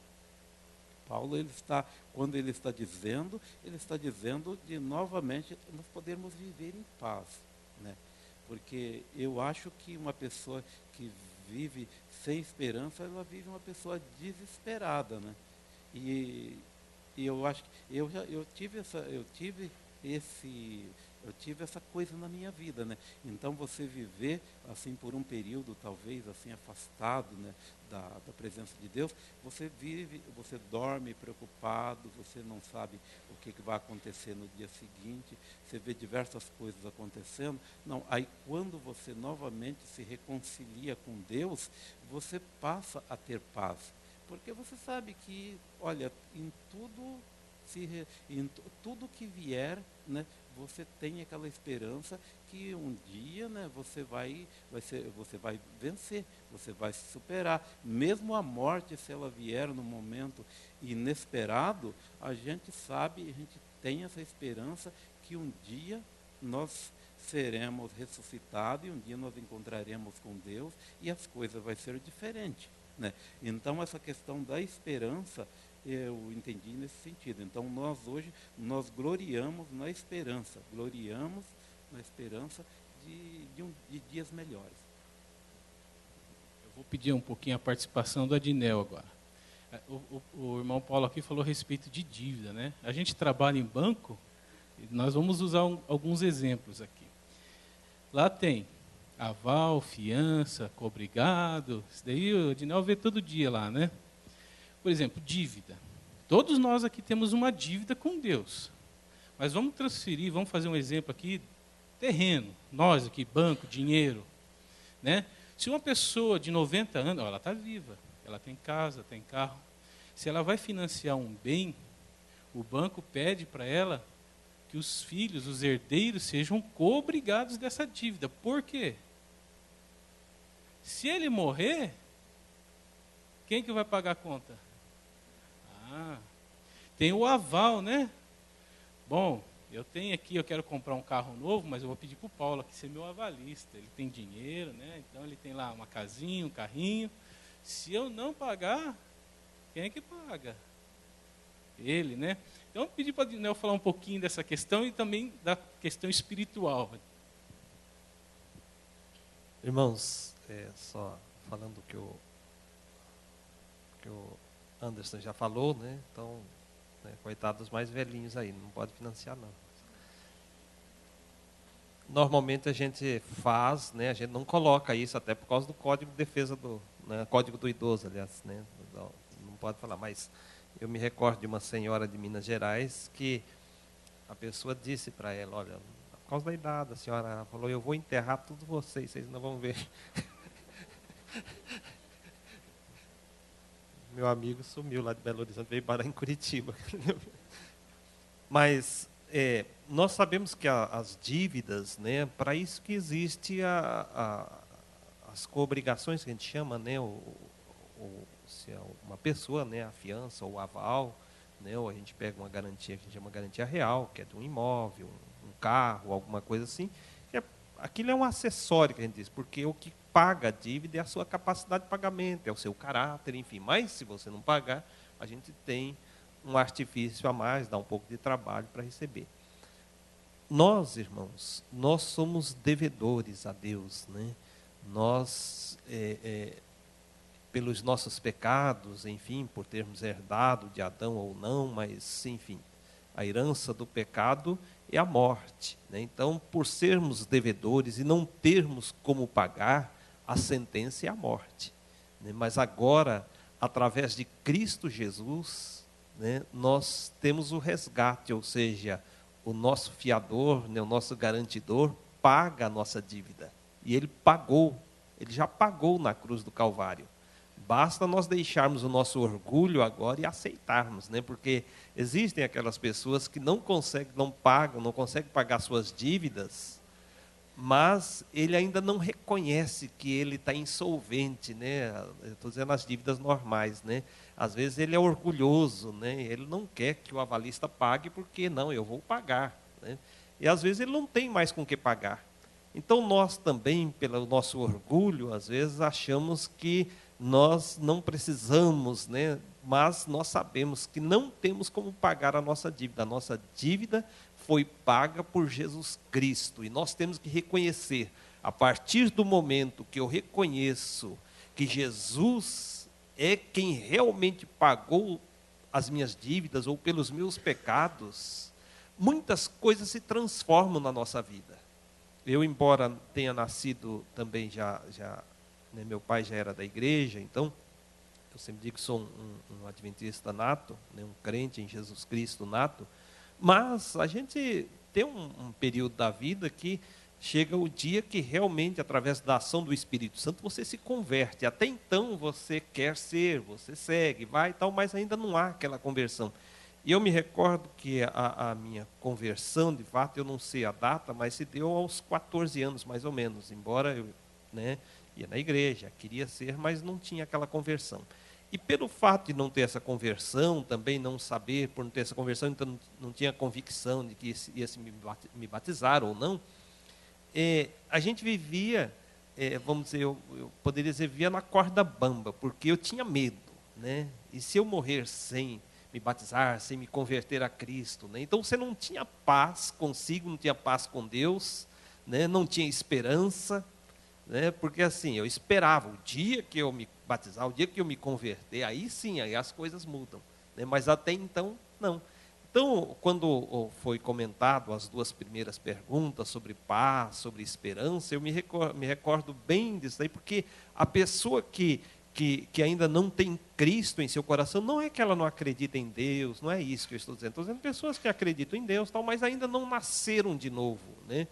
quando ele está dizendo de novamente nós podermos viver em paz, né? Porque eu acho que uma pessoa que vive sem esperança, ela vive uma pessoa desesperada, né? E eu acho que eu tive essa coisa na minha vida, né? Então você viver assim por um período talvez assim afastado, né, da presença de Deus, você dorme preocupado, você não sabe o que vai acontecer no dia seguinte, você vê diversas coisas acontecendo. Não, aí quando você novamente se reconcilia com Deus, você passa a ter paz, porque você sabe que, olha, em tudo que vier, né, você tem aquela esperança que um dia, né, você vai vencer, você vai se superar. Mesmo a morte, se ela vier num momento inesperado, a gente sabe, a gente tem essa esperança que um dia nós seremos ressuscitados e um dia nós encontraremos com Deus e as coisas vão ser diferentes, né? Então essa questão da esperança, eu entendi nesse sentido. Então nós hoje, nós gloriamos na esperança de dias melhores. Eu vou pedir um pouquinho a participação do Adinel agora. O irmão Paulo aqui falou a respeito de dívida, né? A gente trabalha em banco, e nós vamos usar alguns exemplos aqui. Lá tem aval, fiança, cobrigado, isso daí o Adinel vê todo dia lá, né? Por exemplo, dívida. Todos nós aqui temos uma dívida com Deus. Mas vamos transferir, vamos fazer um exemplo aqui, terreno. Nós aqui, banco, dinheiro, né? Se uma pessoa de 90 anos, ela está viva, ela tem casa, tem carro. Se ela vai financiar um bem, o banco pede para ela que os filhos, os herdeiros, sejam cobrigados dessa dívida. Por quê? Se ele morrer, quem que vai pagar a conta? Tem o aval, né? Bom, eu tenho aqui, eu quero comprar um carro novo, mas eu vou pedir para o Paulo aqui ser meu avalista. Ele tem dinheiro, né? Então ele tem lá uma casinha, um carrinho. Se eu não pagar, quem é que paga? Ele, né? Então eu pedi para o Daniel falar um pouquinho dessa questão e também da questão espiritual. Irmãos, só falando o que o Anderson já falou, né? Então, né, coitado dos mais velhinhos aí, não pode financiar não. Normalmente a gente faz, né? A gente não coloca isso até por causa do Código de Defesa Código do Idoso, aliás, né? Não pode falar, mas eu me recordo de uma senhora de Minas Gerais que a pessoa disse para ela, olha, por causa da idade. A senhora falou, eu vou enterrar todos vocês não vão ver. Meu amigo sumiu lá de Belo Horizonte, veio parar em Curitiba. Mas nós sabemos que as dívidas, né, para isso que existe as coobrigações, que a gente chama, né, se é uma pessoa, né, a fiança ou o aval, né, ou a gente pega uma garantia que a gente chama garantia real, que é de um imóvel, um carro, alguma coisa assim. Aquilo é um acessório que a gente diz, porque o que paga a dívida é a sua capacidade de pagamento, é o seu caráter, enfim. Mas se você não pagar, a gente tem um artifício a mais, dá um pouco de trabalho para receber. Nós, irmãos, nós somos devedores a Deus, né? Nós, pelos nossos pecados, enfim, por termos herdado de Adão ou não, mas, enfim, a herança do pecado é a morte, né? Então, por sermos devedores e não termos como pagar, a sentença é a morte, né? Mas agora, através de Cristo Jesus, né, nós temos o resgate, ou seja, o nosso fiador, né, o nosso garantidor, paga a nossa dívida. E ele pagou, ele já pagou na cruz do Calvário. Basta nós deixarmos o nosso orgulho agora e aceitarmos, né? Porque existem aquelas pessoas que não conseguem, não pagam, não conseguem pagar suas dívidas, mas ele ainda não reconhece que ele está insolvente, né? Eu estou dizendo as dívidas normais, né? Às vezes ele é orgulhoso, né? Ele não quer que o avalista pague porque não, eu vou pagar, né? E às vezes ele não tem mais com que pagar. Então nós também, pelo nosso orgulho, às vezes achamos que nós não precisamos, né? Mas nós sabemos que não temos como pagar a nossa dívida. A nossa dívida foi paga por Jesus Cristo. E nós temos que reconhecer, a partir do momento que eu reconheço que Jesus é quem realmente pagou as minhas dívidas ou pelos meus pecados, muitas coisas se transformam na nossa vida. Eu, embora tenha nascido também né, meu pai já era da igreja, então eu sempre digo que sou um adventista nato, né, um crente em Jesus Cristo nato, mas a gente tem um período da vida que chega o dia que realmente, através da ação do Espírito Santo, você se converte. Até então você quer ser, você segue, vai e tal, mas ainda não há aquela conversão. E eu me recordo que a minha conversão, de fato, eu não sei a data, mas se deu aos 14 anos, mais ou menos, embora eu, né, ia na igreja, queria ser, mas não tinha aquela conversão. E pelo fato de não ter essa conversão, também não saber, por não ter essa conversão, então não tinha convicção de que ia se me batizar ou não, a gente vivia, vamos dizer, eu poderia dizer, vivia na corda bamba, porque eu tinha medo, né? E se eu morrer sem me batizar, sem me converter a Cristo, né? Então você não tinha paz consigo, não tinha paz com Deus, né? Não tinha esperança, né? Porque assim, eu esperava o dia que eu me batizar, o dia que eu me converter, aí sim, aí as coisas mudam, né? Mas até então, não. Então, quando foi comentado as duas primeiras perguntas sobre paz, sobre esperança, eu me recordo bem disso aí, porque a pessoa que ainda não tem Cristo em seu coração, não é que ela não acredita em Deus, não é isso que eu estou dizendo. Estou dizendo pessoas que acreditam em Deus, tal, mas ainda não nasceram de novo, né?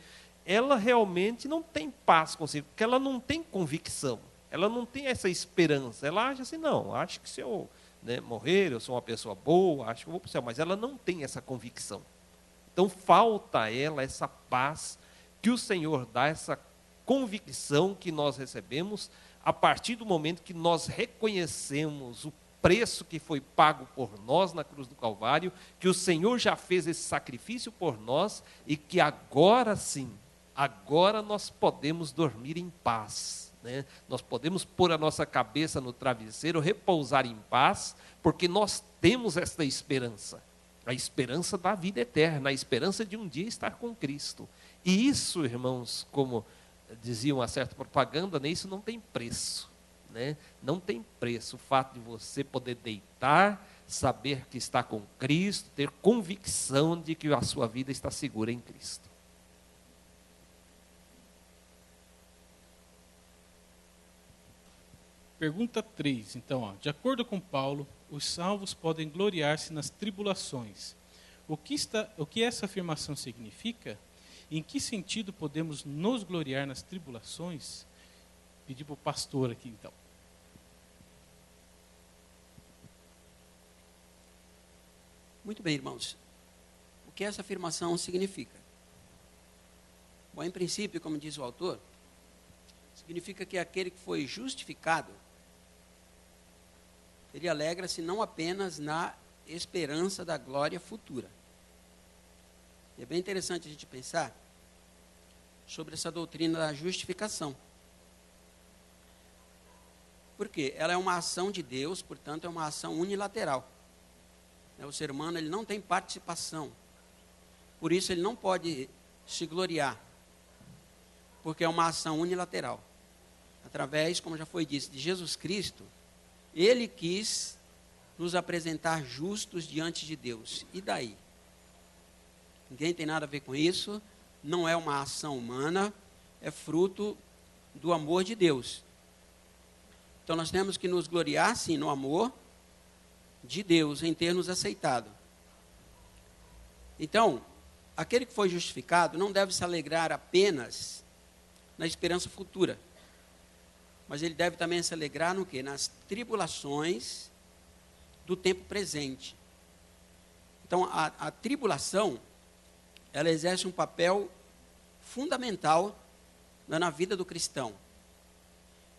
Ela realmente não tem paz consigo, porque ela não tem convicção, ela não tem essa esperança. Ela acha assim, não, acho que se eu, né, morrer, eu sou uma pessoa boa, acho que eu vou para o céu, mas ela não tem essa convicção. Então falta a ela essa paz que o Senhor dá, essa convicção que nós recebemos a partir do momento que nós reconhecemos o preço que foi pago por nós na cruz do Calvário, que o Senhor já fez esse sacrifício por nós e que agora sim, agora nós podemos dormir em paz, né? Nós podemos pôr a nossa cabeça no travesseiro, repousar em paz, porque nós temos esta esperança, a esperança da vida eterna, a esperança de um dia estar com Cristo. E isso, irmãos, como dizia uma certa propaganda, né, isso não tem preço, né? Não tem preço o fato de você poder deitar, saber que está com Cristo, ter convicção de que a sua vida está segura em Cristo. Pergunta 3, então, ó, de acordo com Paulo, os salvos podem gloriar-se nas tribulações. O que essa afirmação significa? Em que sentido podemos nos gloriar nas tribulações? Pedir para o pastor aqui, então. Muito bem, irmãos. O que essa afirmação significa? Bom, em princípio, como diz o autor, significa que aquele que foi justificado, ele alegra-se não apenas na esperança da glória futura. E é bem interessante a gente pensar sobre essa doutrina da justificação. Por quê? Ela é uma ação de Deus, portanto, é uma ação unilateral. O ser humano ele não tem participação. Por isso, ele não pode se gloriar. Porque é uma ação unilateral. Através, como já foi dito, de Jesus Cristo, ele quis nos apresentar justos diante de Deus. E daí? Ninguém tem nada a ver com isso. Não é uma ação humana. É fruto do amor de Deus. Então, nós temos que nos gloriar, sim, no amor de Deus, em ter nos aceitado. Então, aquele que foi justificado não deve se alegrar apenas na esperança futura, mas ele deve também se alegrar no quê? Nas tribulações do tempo presente. Então, a tribulação, ela exerce um papel fundamental na vida do cristão.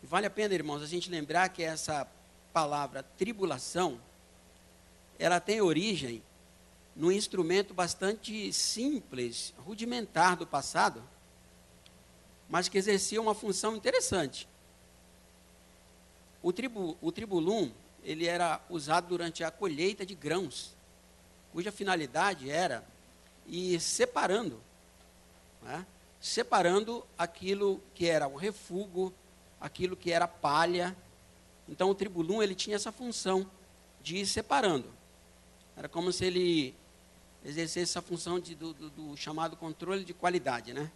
E vale a pena, irmãos, a gente lembrar que essa palavra tribulação, ela tem origem num instrumento bastante simples, rudimentar do passado, mas que exercia uma função interessante. O tribulum, ele era usado durante a colheita de grãos, cuja finalidade era ir separando, né? Separando aquilo que era o refúgio, aquilo que era palha. Então o tribulum ele tinha essa função de ir separando. Era como se ele exercesse essa função do chamado controle de qualidade, né?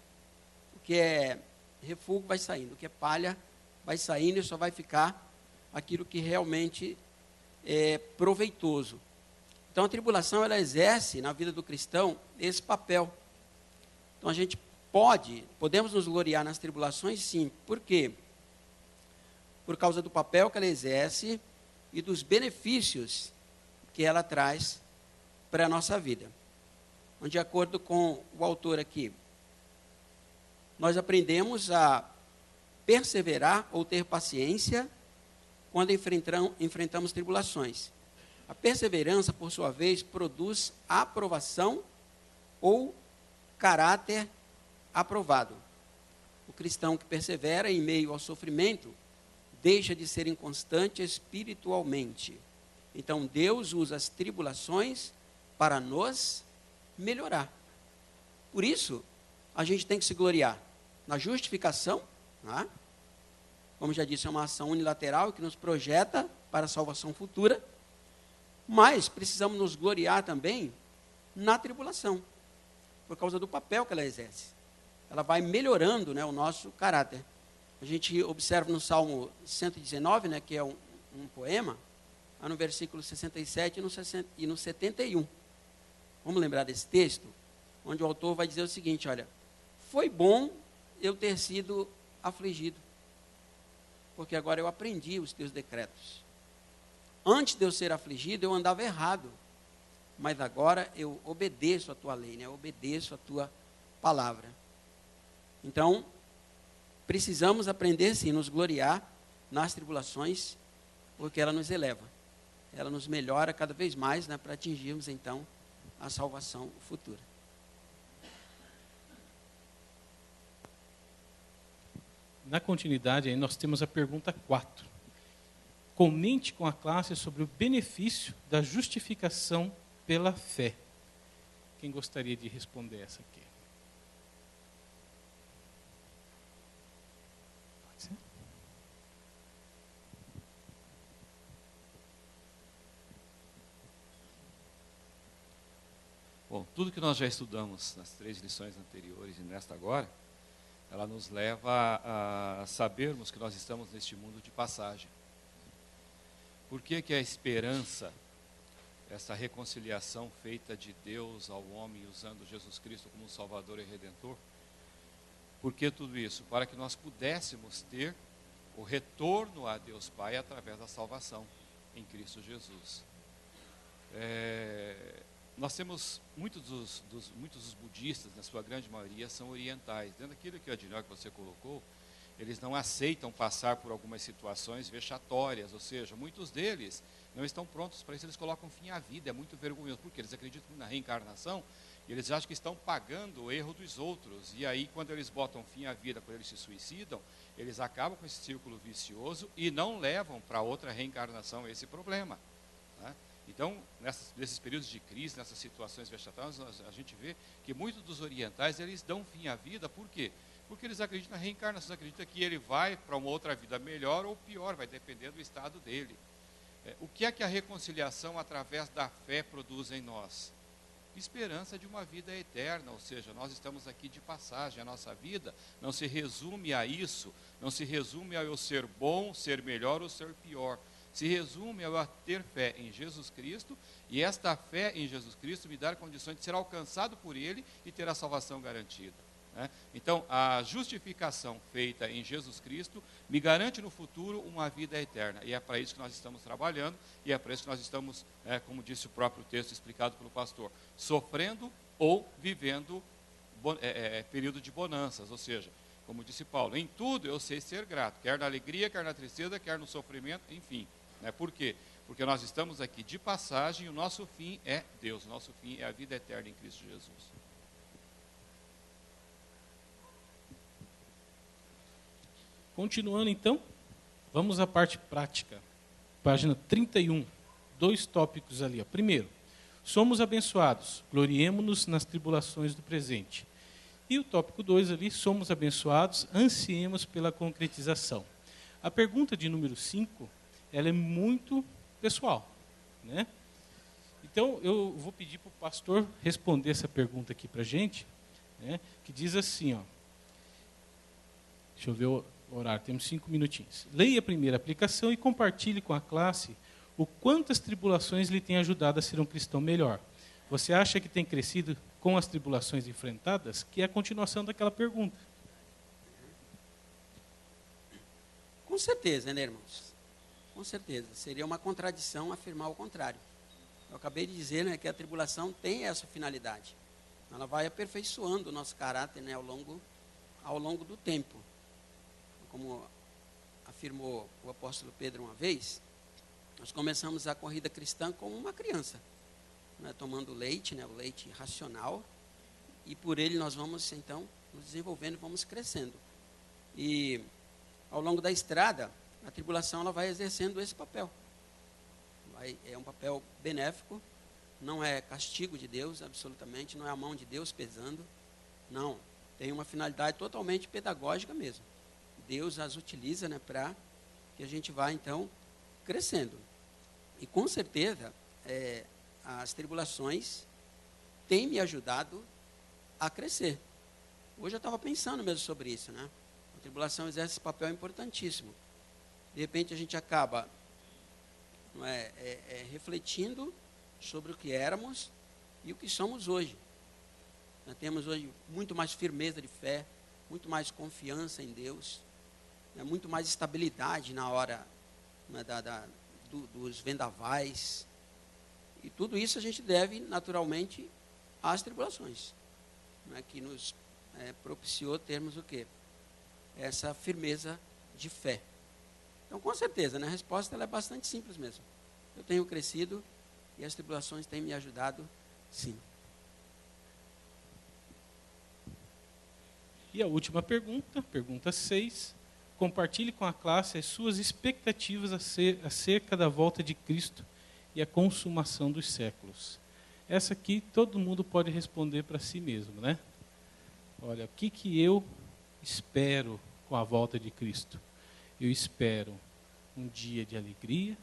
O que é refúgio vai saindo, o que é palha vai saindo e só vai ficar aquilo que realmente é proveitoso. Então a tribulação ela exerce na vida do cristão esse papel. Então a gente podemos nos gloriar nas tribulações, sim. Por quê? Por causa do papel que ela exerce e dos benefícios que ela traz para a nossa vida. De acordo com o autor aqui, nós aprendemos a perseverar ou ter paciência quando enfrentamos tribulações. A perseverança, por sua vez, produz aprovação ou caráter aprovado. O cristão que persevera em meio ao sofrimento deixa de ser inconstante espiritualmente. Então, Deus usa as tribulações para nos melhorar. Por isso, a gente tem que se gloriar na justificação, né? Como já disse, é uma ação unilateral que nos projeta para a salvação futura, mas precisamos nos gloriar também na tribulação, por causa do papel que ela exerce. Ela vai melhorando, né, o nosso caráter. A gente observa no Salmo 119, né, que é um poema, no versículo 67 e no 71. Vamos lembrar desse texto? Onde o autor vai dizer o seguinte, olha, foi bom eu ter sido afligido, porque agora eu aprendi os teus decretos. Antes de eu ser afligido, eu andava errado, mas agora eu obedeço a tua lei, né? Eu obedeço a tua palavra. Então, precisamos aprender, sim, nos gloriar nas tribulações, porque ela nos eleva. Ela nos melhora cada vez mais, né, para atingirmos, então, a salvação futura. Na continuidade, aí nós temos a pergunta 4. Comente com a classe sobre o benefício da justificação pela fé. Quem gostaria de responder essa aqui? Pode ser? Bom, tudo que nós já estudamos nas 3 lições anteriores e nesta agora, ela nos leva a sabermos que nós estamos neste mundo de passagem. Por que que a esperança essa reconciliação feita de Deus ao homem, usando Jesus Cristo como um Salvador e Redentor. Por que tudo isso? Para que nós pudéssemos ter o retorno a Deus Pai através da salvação em Cristo Jesus. Nós temos muitos dos budistas, na sua grande maioria, são orientais. Dentro daquilo que que você colocou, eles não aceitam passar por algumas situações vexatórias, ou seja, muitos deles não estão prontos para isso, eles colocam fim à vida, é muito vergonhoso, porque eles acreditam na reencarnação, e eles acham que estão pagando o erro dos outros, e aí quando eles botam fim à vida, quando eles se suicidam, eles acabam com esse círculo vicioso e não levam para outra reencarnação esse problema, né? Então, nesses períodos de crise, nessas situações vexatórias, a gente vê que muitos dos orientais, eles dão fim à vida, por quê? Porque eles acreditam na reencarnação, acreditam que ele vai para uma outra vida melhor ou pior, vai depender do estado dele. O que é que a reconciliação através da fé produz em nós? Esperança de uma vida eterna, ou seja, nós estamos aqui de passagem, a nossa vida não se resume a isso, não se resume a eu ser bom, ser melhor ou ser pior, se resume a eu ter fé em Jesus Cristo, e esta fé em Jesus Cristo me dar condições de ser alcançado por Ele e ter a salvação garantida, né? Então, a justificação feita em Jesus Cristo me garante no futuro uma vida eterna, e é para isso que nós estamos trabalhando, e é para isso que nós estamos, como disse o próprio texto explicado pelo pastor, sofrendo ou vivendo período de bonanças, ou seja, como disse Paulo, em tudo eu sei ser grato, quer na alegria, quer na tristeza, quer no sofrimento, enfim, né? Por quê? Porque nós estamos aqui de passagem e o nosso fim é Deus, o nosso fim é a vida eterna em Cristo Jesus. Continuando então, vamos à parte prática. Página 31, 2 tópicos ali. Primeiro, somos abençoados, gloriemo-nos nas tribulações do presente. E o tópico 2 ali, somos abençoados, ansiemos pela concretização. A pergunta de número 5, ela é muito pessoal, né? Então, eu vou pedir para o pastor responder essa pergunta aqui para a gente, né, que diz assim, ó, deixa eu ver o horário, temos 5 minutinhos. Leia a primeira aplicação e compartilhe com a classe o quanto as tribulações lhe têm ajudado a ser um cristão melhor. Você acha que tem crescido com as tribulações enfrentadas? Que é a continuação daquela pergunta. Com certeza, né, irmãos? Com certeza. Seria uma contradição afirmar o contrário. Eu acabei de dizer, né, que a tribulação tem essa finalidade. Ela vai aperfeiçoando o nosso caráter, né, ao longo do tempo. Como afirmou o apóstolo Pedro uma vez, nós começamos a corrida cristã como uma criança, né, tomando leite, né, o leite racional, e por ele nós vamos, então, nos desenvolvendo, vamos crescendo. E ao longo da estrada, a tribulação ela vai exercendo esse papel. É um papel benéfico, não é castigo de Deus, absolutamente, não é a mão de Deus pesando, não. Tem uma finalidade totalmente pedagógica mesmo. Deus as utiliza, né, para que a gente vá, então, crescendo. E, com certeza, as tribulações têm me ajudado a crescer. Hoje eu estava pensando mesmo sobre isso, né? A tribulação exerce esse papel importantíssimo. De repente, a gente acaba refletindo sobre o que éramos e o que somos hoje. Nós temos hoje muito mais firmeza de fé, muito mais confiança em Deus, muito mais estabilidade na hora, né, dos vendavais. E tudo isso a gente deve, naturalmente, às tribulações, né, que nos propiciou termos o quê? Essa firmeza de fé. Então, com certeza, né, a resposta ela é bastante simples mesmo. Eu tenho crescido e as tribulações têm me ajudado, sim. E a última pergunta, pergunta 6. Compartilhe com a classe as suas expectativas acerca da volta de Cristo e a consumação dos séculos. Essa aqui todo mundo pode responder para si mesmo, né? Olha, o que eu espero com a volta de Cristo? Eu espero um dia de alegria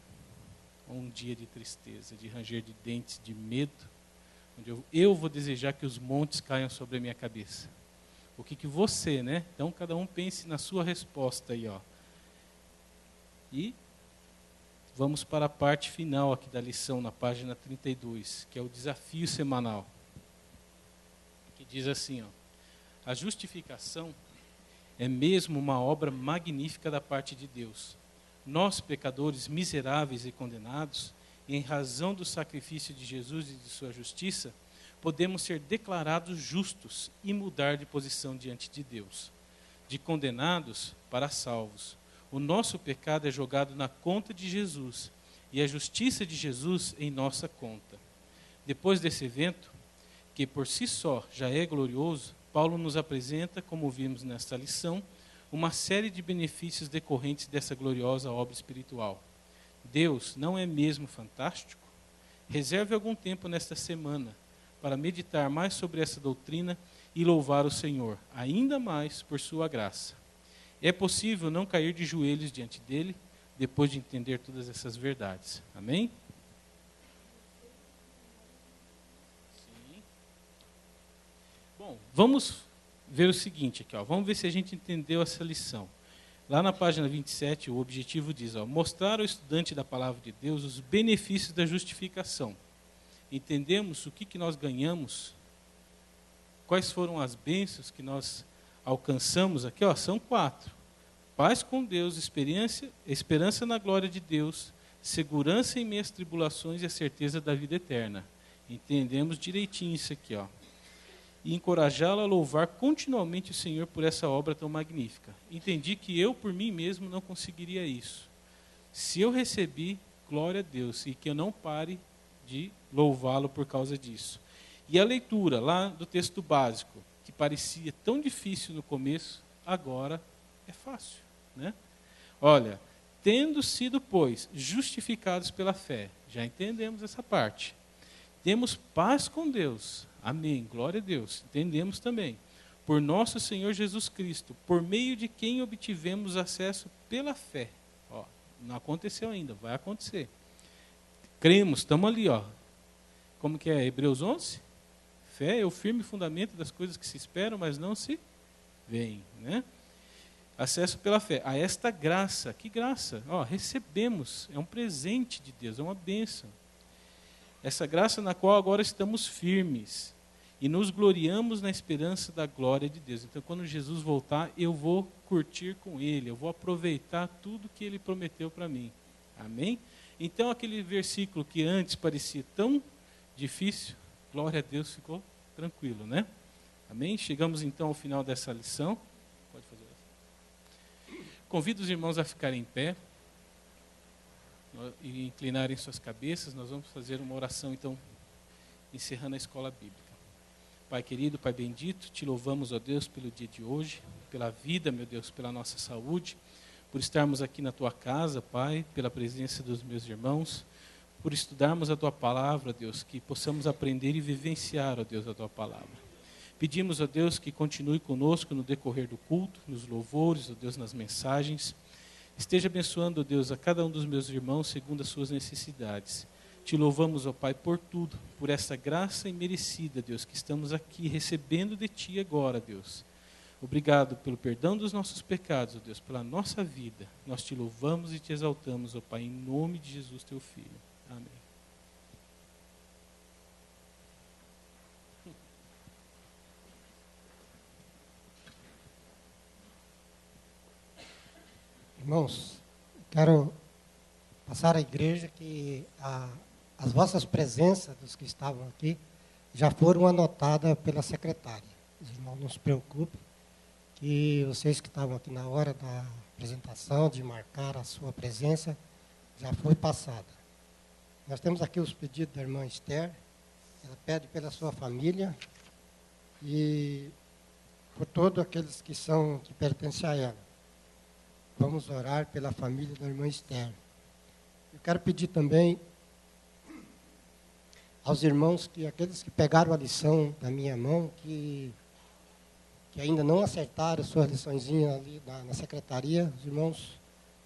ou um dia de tristeza, de ranger de dentes, de medo, onde eu vou desejar que os montes caiam sobre a minha cabeça. O que você, né? Então, cada um pense na sua resposta aí, ó. E vamos para a parte final aqui da lição, na página 32, que é o desafio semanal. Que diz assim, ó: a justificação é mesmo uma obra magnífica da parte de Deus. Nós, pecadores miseráveis e condenados, em razão do sacrifício de Jesus e de sua justiça, podemos ser declarados justos e mudar de posição diante de Deus. De condenados para salvos. O nosso pecado é jogado na conta de Jesus e a justiça de Jesus em nossa conta. Depois desse evento, que por si só já é glorioso, Paulo nos apresenta, como vimos nesta lição, uma série de benefícios decorrentes dessa gloriosa obra espiritual. Deus não é mesmo fantástico? Reserve algum tempo nesta semana para meditar mais sobre essa doutrina e louvar o Senhor, ainda mais por sua graça. É possível não cair de joelhos diante dele, depois de entender todas essas verdades. Amém? Sim. Bom, vamos ver o seguinte aqui, ó. Vamos ver se a gente entendeu essa lição. Lá na página 27, o objetivo diz, ó, mostrar ao estudante da palavra de Deus os benefícios da justificação. Entendemos o que nós ganhamos, quais foram as bênçãos que nós alcançamos aqui, ó, são 4. Paz com Deus, esperança na glória de Deus, segurança em meias tribulações e a certeza da vida eterna. Entendemos direitinho isso aqui, ó. E encorajá-lo a louvar continuamente o Senhor por essa obra tão magnífica. Entendi que eu, por mim mesmo, não conseguiria isso. Se eu recebi, glória a Deus, e que eu não pare de louvá-lo por causa disso. E a leitura lá do texto básico, que parecia tão difícil no começo, agora é fácil, né? Olha, tendo sido, pois, justificados pela fé, já entendemos essa parte. Temos paz com Deus, amém, glória a Deus, entendemos também. Por nosso Senhor Jesus Cristo, por meio de quem obtivemos acesso pela fé. Ó, não aconteceu ainda, vai acontecer. Cremos, estamos ali, ó. Como que é? Hebreus 11? Fé é o firme fundamento das coisas que se esperam, mas não se veem, né? Acesso pela fé a esta graça. Que graça? Ó, recebemos, é um presente de Deus, é uma bênção. Essa graça na qual agora estamos firmes e nos gloriamos na esperança da glória de Deus. Então, quando Jesus voltar, eu vou curtir com Ele, eu vou aproveitar tudo que Ele prometeu para mim. Amém? Então, aquele versículo que antes parecia tão difícil, glória a Deus, ficou tranquilo, né? Amém? Chegamos então ao final dessa lição. Pode fazer assim. Convido os irmãos a ficarem em pé e inclinarem suas cabeças. Nós vamos fazer uma oração, então, encerrando a escola bíblica. Pai querido, Pai bendito, te louvamos, ó Deus, pelo dia de hoje, pela vida, meu Deus, pela nossa saúde, por estarmos aqui na Tua casa, Pai, pela presença dos meus irmãos, por estudarmos a Tua palavra, Deus, que possamos aprender e vivenciar, ó Deus, a Tua palavra. Pedimos, ó Deus, que continue conosco no decorrer do culto, nos louvores, ó Deus, nas mensagens. Esteja abençoando, ó Deus, a cada um dos meus irmãos segundo as suas necessidades. Te louvamos, ó Pai, por tudo, por essa graça imerecida, Deus, que estamos aqui recebendo de Ti agora, Deus. Obrigado pelo perdão dos nossos pecados, ó Deus, pela nossa vida. Nós Te louvamos e Te exaltamos, ó Pai, em nome de Jesus, Teu Filho. Amém. Irmãos, quero passar à igreja que as vossas presenças dos que estavam aqui já foram anotadas pela secretária. Os irmãos, não se preocupem, que vocês que estavam aqui na hora da apresentação, de marcar a sua presença, já foi passada. Nós temos aqui os pedidos da irmã Esther. Ela pede pela sua família e por todos aqueles que pertencem a ela. Vamos orar pela família da irmã Esther. Eu quero pedir também aos irmãos, que aqueles que pegaram a lição da minha mão, que ainda não acertaram suas liçõezinhas ali na secretaria, os irmãos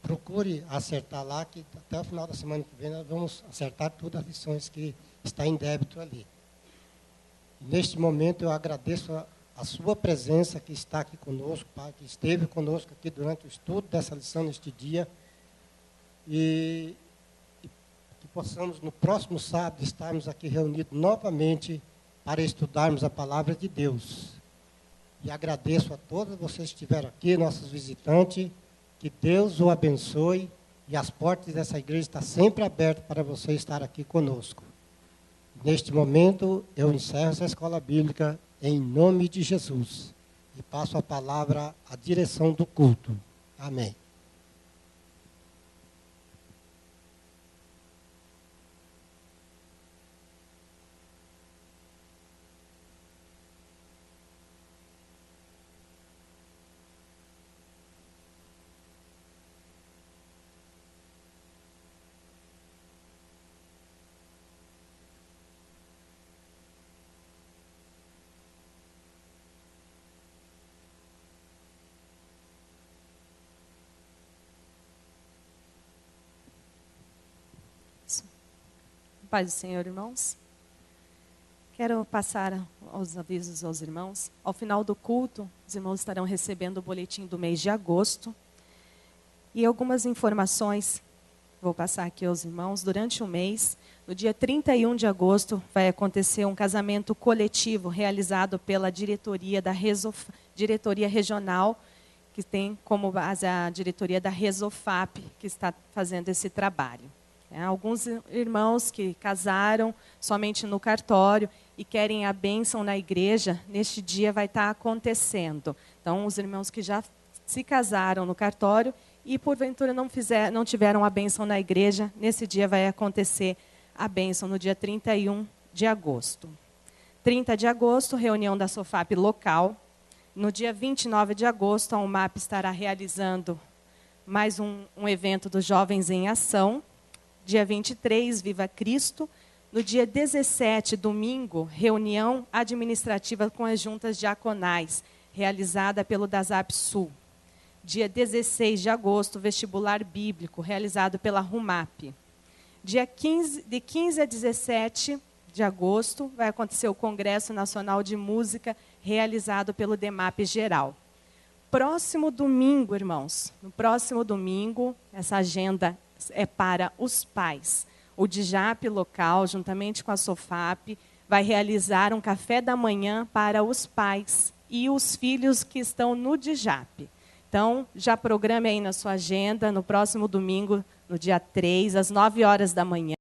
procure acertar lá, que até o final da semana que vem nós vamos acertar todas as lições que está em débito ali. Neste momento eu agradeço a sua presença que está aqui conosco, Pai, que esteve conosco aqui durante o estudo dessa lição neste dia. E possamos, no próximo sábado, estarmos aqui reunidos novamente para estudarmos a palavra de Deus. E agradeço a todos vocês que estiveram aqui, nossos visitantes, que Deus o abençoe e as portas dessa igreja estão sempre abertas para você estar aqui conosco. Neste momento, eu encerro essa escola bíblica em nome de Jesus e passo a palavra à direção do culto. Amém. Paz do Senhor, irmãos. Quero passar os avisos aos irmãos. Ao final do culto, os irmãos estarão recebendo o boletim do mês de agosto. E algumas informações vou passar aqui aos irmãos. Durante o mês, no dia 31 de agosto, vai acontecer um casamento coletivo realizado pela diretoria diretoria regional, que tem como base a diretoria da Resofap, que está fazendo esse trabalho. Alguns irmãos que casaram somente no cartório e querem a bênção na igreja, neste dia vai estar acontecendo. Então, os irmãos que já se casaram no cartório e porventura não tiveram a bênção na igreja, nesse dia vai acontecer a bênção no dia 31 de agosto. 30 de agosto, reunião da SOFAP local. No dia 29 de agosto, a UMAP estará realizando mais um evento dos Jovens em Ação. Dia 23, Viva Cristo. No dia 17, domingo, reunião administrativa com as juntas diaconais, realizada pelo DASAP Sul. Dia 16 de agosto, vestibular bíblico, realizado pela RUMAP. De 15 a 17 de agosto, vai acontecer o Congresso Nacional de Música, realizado pelo DEMAP Geral. Próximo domingo, irmãos, no próximo domingo, essa agenda é para os pais. O DJAP local, juntamente com a SOFAP, vai realizar um café da manhã para os pais e os filhos que estão no DJAP. Então, já programe aí na sua agenda, no próximo domingo, no dia 3, às 9 horas da manhã.